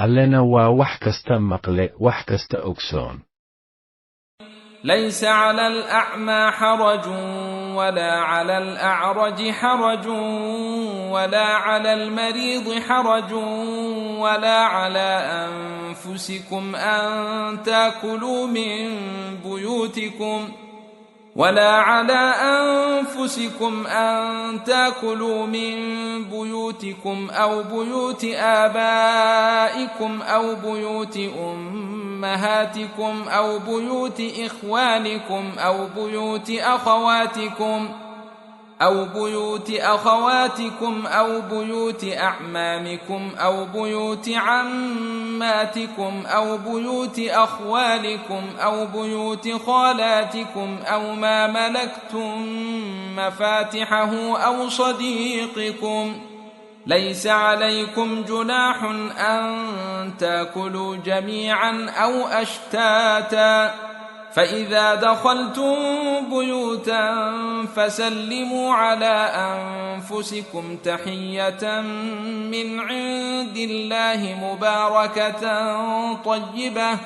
allena waa wax kasta maqle wax kasta ogsoon. ليس على الأعمى حرج ولا على الأعرج حرج ولا على المريض حرج ولا على أنفسكم أن تأكلوا من بيوتكم أو بيوت آبائكم أو بيوت أمهاتكم أو بيوت إخوانكم أو بيوت أخواتكم أو بيوت أعمامكم أو بيوت عماتكم أو بيوت أخوالكم أو بيوت خالاتكم أو ما ملكتم مفاتحه أو صديقكم. ليس عليكم جناح أن تأكلوا جميعا أو أشتاتا، فإذا دخلتم بيوتا فسلموا على أنفسكم تحية من عند الله مباركة طيبة،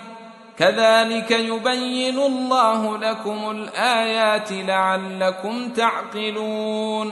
كذلك يبين الله لكم الآيات لعلكم تعقلون.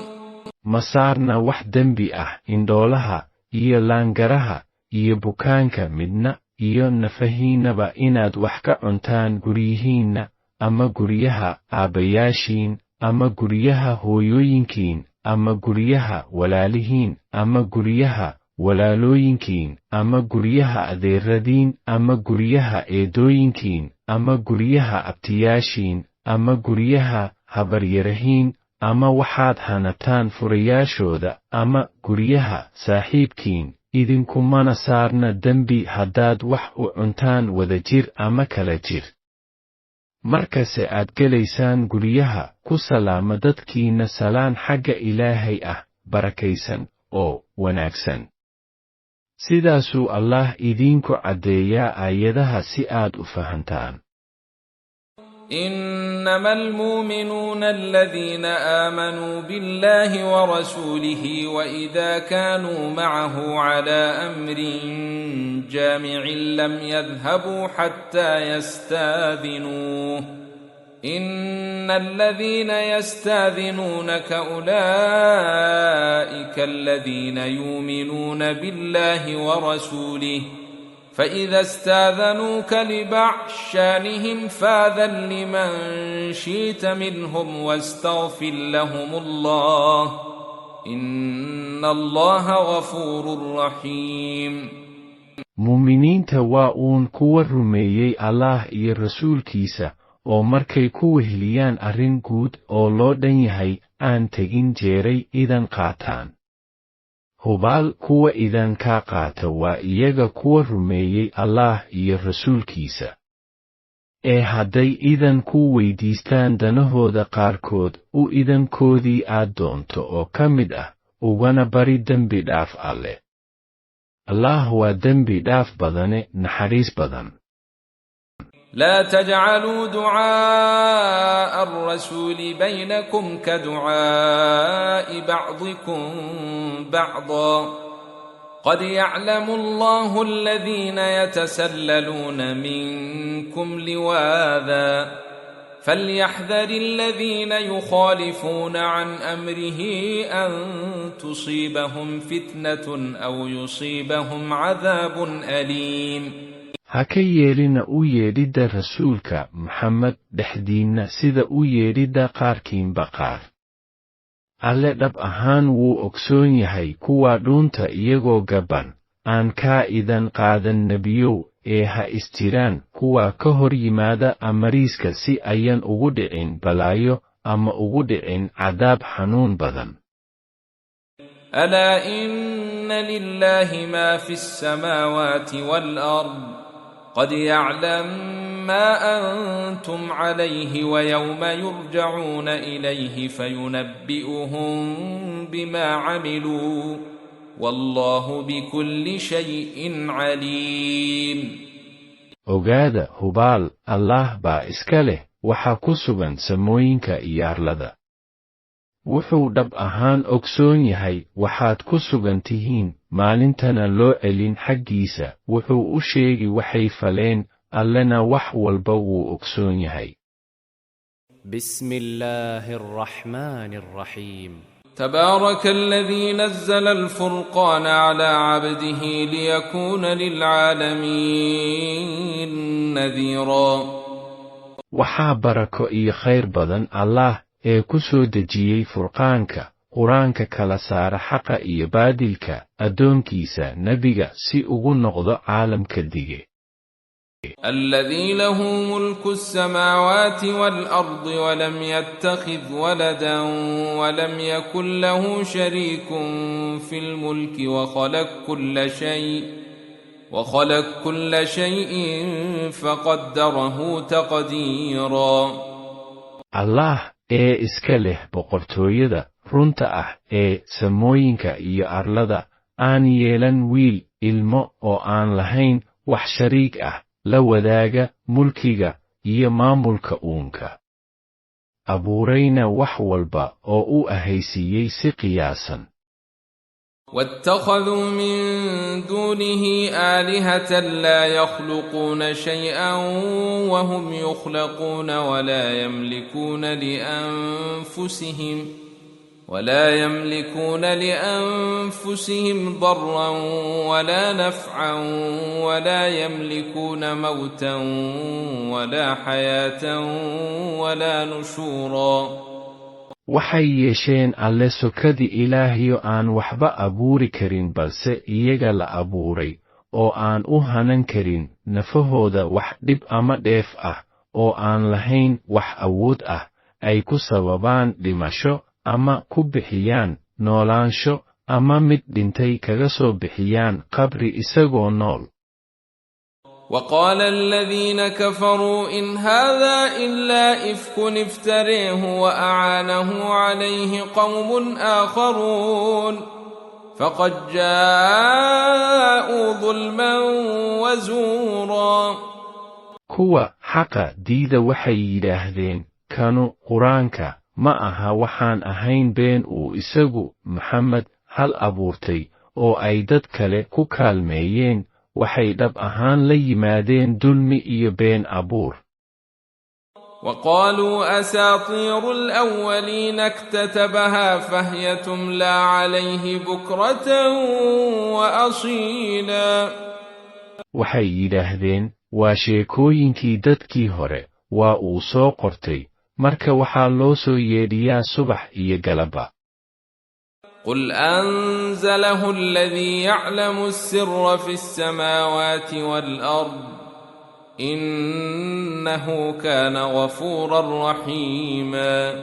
masaarna wax dembi indhoolaha iyo laangaraha iyo bukaanka midna iyo nafahiinaba inaad wax ka cuntaan guryihiinna ama guryaha aabbayaashiin ama guryaha hooyooyinkiin ama guryaha walaalihiin ama guryaha walaalooyinkiin ama guryaha adeeradiin ama guryaha eedooyinkiin ama guryaha abtiyaashiin ama guryaha habaryarahiin ama waxaad hanataan furayaashooda ama guryaha saaxiibkiin. idinkumana saarna dembi haddaad wax u cuntaan wada jir ama kala jir. markase aad gelaysaan guryaha ku salaama dadkiinna salaan xagga Ilaahay barakaysan oo wanaagsan. sidaasuu Allah idinku caddeeyaa aayadaha si aad u fahantaan. إنما المؤمنون الذين آمنوا بالله ورسوله وإذا كانوا معه على أمر جامع لم يذهبوا حتى يستاذنوه. إن الذين يستاذنونك أولئك الذين يؤمنون بالله ورسوله، فإذا استاذنوك لبعض شأنهم فاذن لمن شئت منهم واستغفر لهم الله إن الله غفور رحيم. muuminiinta waa kuwa rumeeyey Allah iyo rasuulkiisa oo markay ku weheliyaan arrin guud oo loo dhan yahay aan tegin jeeray idan qaataan. hubaal kuwa idan ka qaata waa iyaga kuwa rumeeyey Allah iyo rasuulkiisa. hadday idan ku weydiistaan danahooda qaarkood u idankoodii aad doonto oo ka mid ugana bari dembi dhaaf alle. Allah waa dembi dhaaf badane naxariis badan. لا تجعلوا دعاء الرسول بينكم كدعاء بعضكم بعضا، قد يعلم الله الذين يتسللون منكم لواذا، فليحذر الذين يخالفون عن أمره أن تصيبهم فتنة أو يصيبهم عذاب أليم. haka yeelina u yeedhidda rasuulka Muxamed dhexdiinna sida u yeedhidda qaarkiinba qaar. alle dhab ahaan wuu ogsoon yahay kuwa dhuunta iyagoo gaban aan ka idan qaadan nebiyow ha istiraan kuwa ka hor yimaada amariiska si ayan ugu dhicin balaayo ama ugu dhicin cadaab xanuun badan. ألا إن لله ما في السماوات والأرض قد يعلم ما أنتم عليه ويوم يرجعون إليه فينبئهم بما عملوا والله بكل شيء عليم. ogaada hubaal Allah baa iska leh waxa ku sugan samooyinka iyo arlada. wuxuu dhab ahaan ogsoon yahay waxaad ku sugan tihiin maalintana loo celin xaggiisa wuxuu u sheegi waxay faleen allena wax walba wuu ogsoon yahay. بسم الله الرحمن الرحيم تبارك الذي نزل الفرقان على عبده ليكون للعالمين نذيرا. waxaa barako iyo khayr badan allah ee ku soo dejiyey furqaanka qur-aanka kala saara xaqa iyo baadilka addoonkiisa nebiga si ugu noqdo caalamka dige. الذي له ملك السماوات والأرض ولم يتخذ ولدا ولم يكن له شريك في الملك وخلق كل شيء فقدره تقديرا. allah ee iska leh boqortooyada runta ah ee samooyinka iyo arlada aan yeelan wiil ilmo oo aan lahayn wax shariik ah la wadaaga mulkiga iyo maamulka uunka abuurayna wax walba oo u ahaysiiyey si qiyaasan. واتخذوا من دونه آلهة لا يخلقون شيئا وهم يخلقون ولا يملكون لأنفسهم ضرا ولا نفعا ولا يملكون موتا ولا حياة ولا نشورا. waxay yeesheen alle sokadii ilaahiyo aan waxba abuuri karin balse iyaga la abuuray oo aan u hanan karin nafahooda wax dhib ama dheef ah oo aan lahayn wax awood ah ay ku sababaan dhimasho ama ku bixiyaan noolaansho ama mid dhintay kaga soo bixiyaan qabri isagoo nool. وقال الذين كفروا إن هذا إلا إفك افتريه وأعانه عليه قوم آخرون فقد جاءوا ظلما وزورا. kuwa xaqa diida waxay yidhaahdeen kanu qur-aanka ma aha waxaan ahayn been uu isagu Maxamed hal abuurtay oo ay dad kale ku kaalmeeyeen waxay dhab ahaan la yimaadeen dulmi iyo been abuur. وقالوا أساطير الأولين اكتتبها فهي تملى عليه بكرة وأصيلا. waxay yidhaahdeen waa sheekooyinkii dadkii hore waa uu soo qortay marka waxaa loo soo yeedhiyaa subax iyo galaba. قل أنزله الذي يعلم السر في السماوات والأرض إنه كان غفورا رحيما.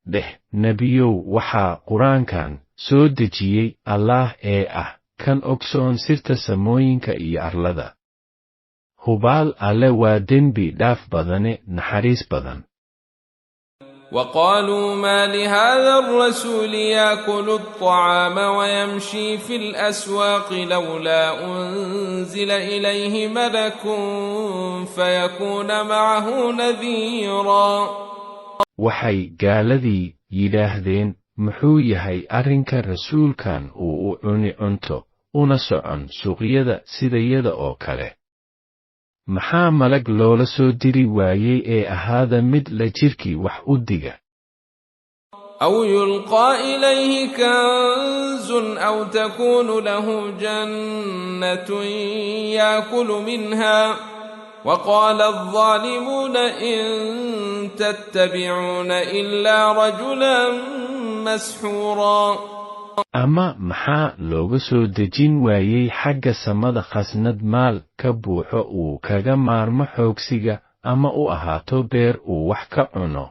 dheh nebiyow waxaa qur-aankan soo dejiyey allaah ee ah kan ogsoon sirta samooyinka iyo arlada. hubaal alle waa dembi dhaaf badane naxariis badan. وقالوا ما لهذا الرسول يأكل الطعام ويمشي في الأسواق لولا أنزل إليه ملك فيكون معه نذيرا. waxay gaaladii yidhaahdeen muxuu yahay arrinka rasuulkan uu u cuni cunto una socon suuqyada sidayada oo kale. maxaa malag loola soo diri waayey ee ahaada mid la jirkii wax u diga. أو يلقى إليه كنز أو تكون له جنة يأكل منها وقال الظالمون إن تتبعون إلا رجلا مسحورا. ama maxaa looga soo dejin waayey xagga samada khasnad maal ka buuxo uu kaga maarmo xoogsiga ama u ahaato beer uu wax ka cuno.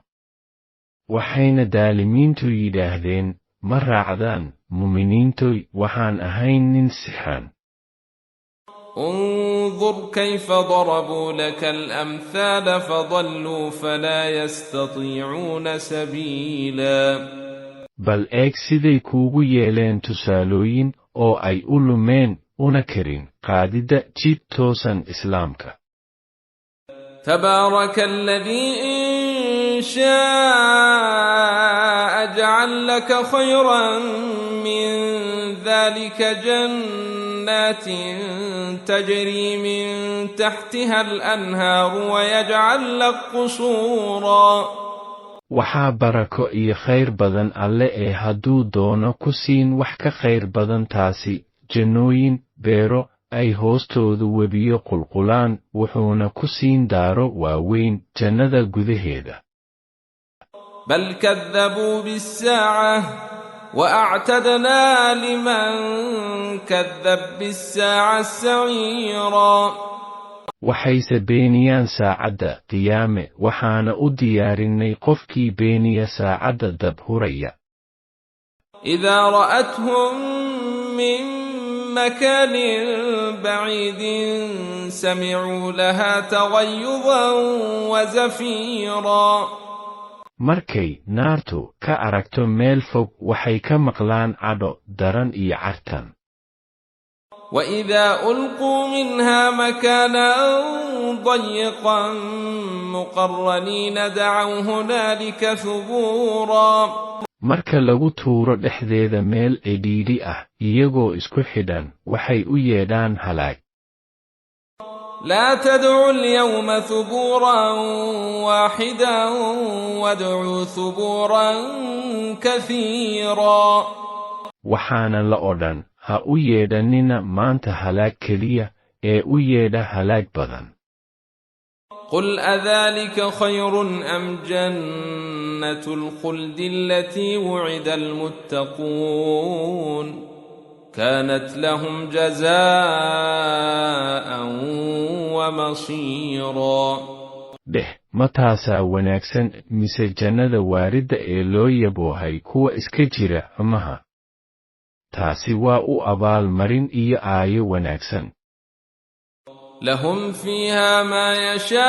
waxayna daalimiintu yidhaahdeen ma raacdaan muminiintoy waxaan ahayn nin sixan. انظر كيف ضربوا لك الأمثال فضلوا فلا يستطيعون سبيلا. bal eeg siday kuugu yeeleen tusaalooyin oo ay u lumeen una karin qaadidda jid toosan islaamka. تبارك الذي إن شاء جعل لك خيرا من ذلك جنات تجري من تحتها الأنهار ويجعل لك قصورا. waxaa barako iyo khayr badan alle ee hadduu doono ku siin wax ka khayr badan taasi, jannooyin, beero, ay hoostoodu webiyo qulqulaan, wuxuuna ku siin daaro waaweyn jannada gudaheeda. بل كذبوا بالساعة وأعتدنا لمن كذب بالساعة سعيرا. waxayse beeniyaan saacadda qiyaame, waxaana u diyaarinay qofkii beeniya saacadda dab huraya. إذا رأتهم من مكان بعيد سمعوا لها تغيظا وزفيرا. markay naartu ka aragto meel fog waxay ka maqlaan cadho daran iyo cartan. وإذا ألقوا منها مكانا ضيقا مقرنين دعوا هنالك ثبورا. marka lagu tuuro dhexdeeda meel cidhiidhi ah iyagoo isku xidhan waxay u yeedhaan halaag. لا تدعوا اليوم ثبورا واحدا وادعوا ثبورا كثيرا. waxaana la odhan ha u yeedhanina maanta halaag keliya ee u yeedha halaag badan. قل أذلك خير أم جنة الخلد التي وعد المتقون كانت لهم جزاء ومصيرا. dheh ma taasaa wanaagsan mise jannada waaridda ee loo yaboohay kuwa iska jira xumaha? taasi waa u abaal marin iyo aayo wanaagsan. لهم فيها ما يشاءون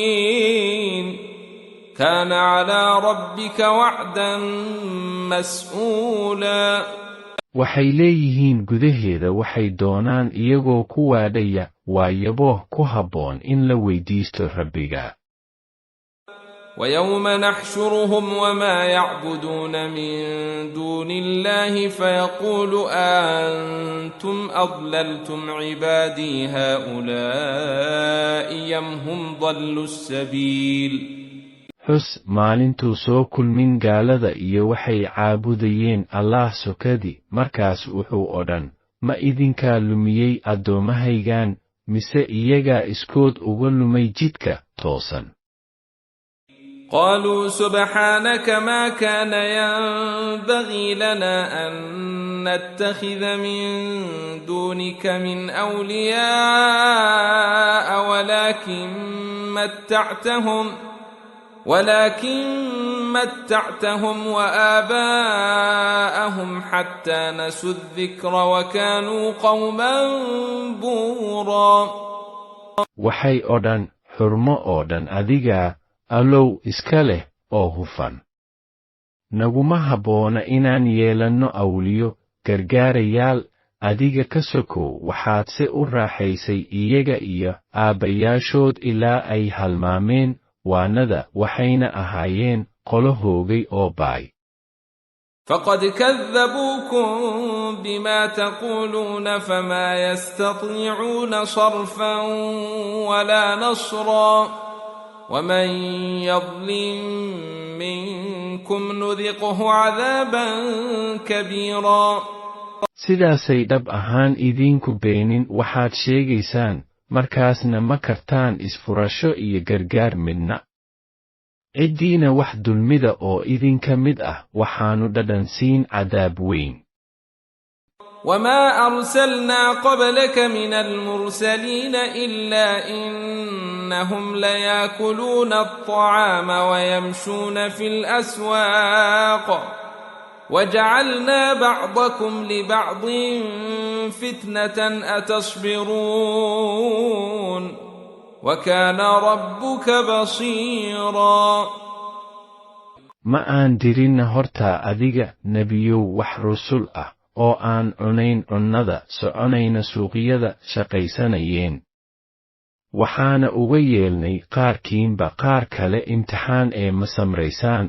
خالدين كان على ربك وعدا مسئولا. waxay leeyihiin gudaheeda waxay doonaan iyagoo ku waadhaya, waa yabooh ku habboon in la weydiisto rabbiga. ويوم نحشرهم وما يعبدون من دون الله فيقول أنتم أضللتم عبادي هؤلاء أم هم ضلوا السبيل. xus maalintuu soo kulmin gaalada iyo waxay caabudayeen allaah sokadi, markaas wuxuu odhan, ma idinkaa lumiyey addoommahaygan, mise iyagaa iskood uga lumay jidka toosan. قالوا سبحانك ما كان ينبغي لنا أن نتخذ من دونك من أولياء ولكن متعتهم وآباءهم حتى نسوا الذكر وكانوا قوما بورا. waxay odhan xurmo oo dhan adigaa allow iska leh oo hufan. naguma habboona inaan yeelanno awliyo gargaarayaal adiga ka sokow, waxaad se u raaxaysay iyaga iyo aabbayaashood ilaa ay halmaameen waanada, waxayna ahaayeen qolo hoogay oo baay. فقد كذبوكم بما تقولون فما يستطيعون صرفا ولا نصرا ومن يظلم منكم نذقه عذابا كبيرا. sidaasay dhab ahaan idinku beenin waxaad sheegaysaan, markaasna ma kartaan isfurasho iyo gargaar midna. ciddiina wax dulmida oo idinka mid ah waxaanu dhadhansiin cadaab weyn. وما أرسلنا قبلك من المرسلين إلا إنهم ليأكلون الطعام ويمشون في الأسواق وجعلنا بعضكم لبعض فتنة أتصبرون وكان ربك بصيرا. ma aan dirinna hortaa adiga nebiyow wax rusul ah oo aan cunayn cunnada, soconayna suuqyada, shaqaysanayeen. waxaana uga yeelnay qaarkiinba qaar kale imtixaan ee ma samraysaan.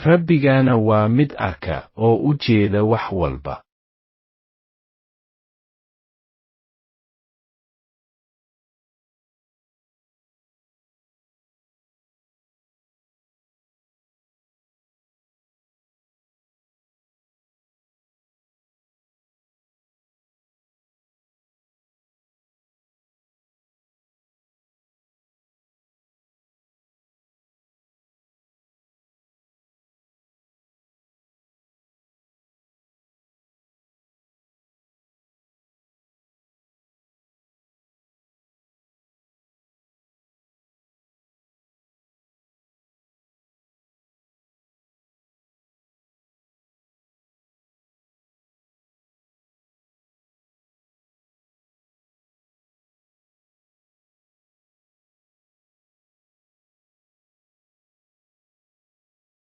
rabbigaana waa mid arka oo u jeeda wax walba.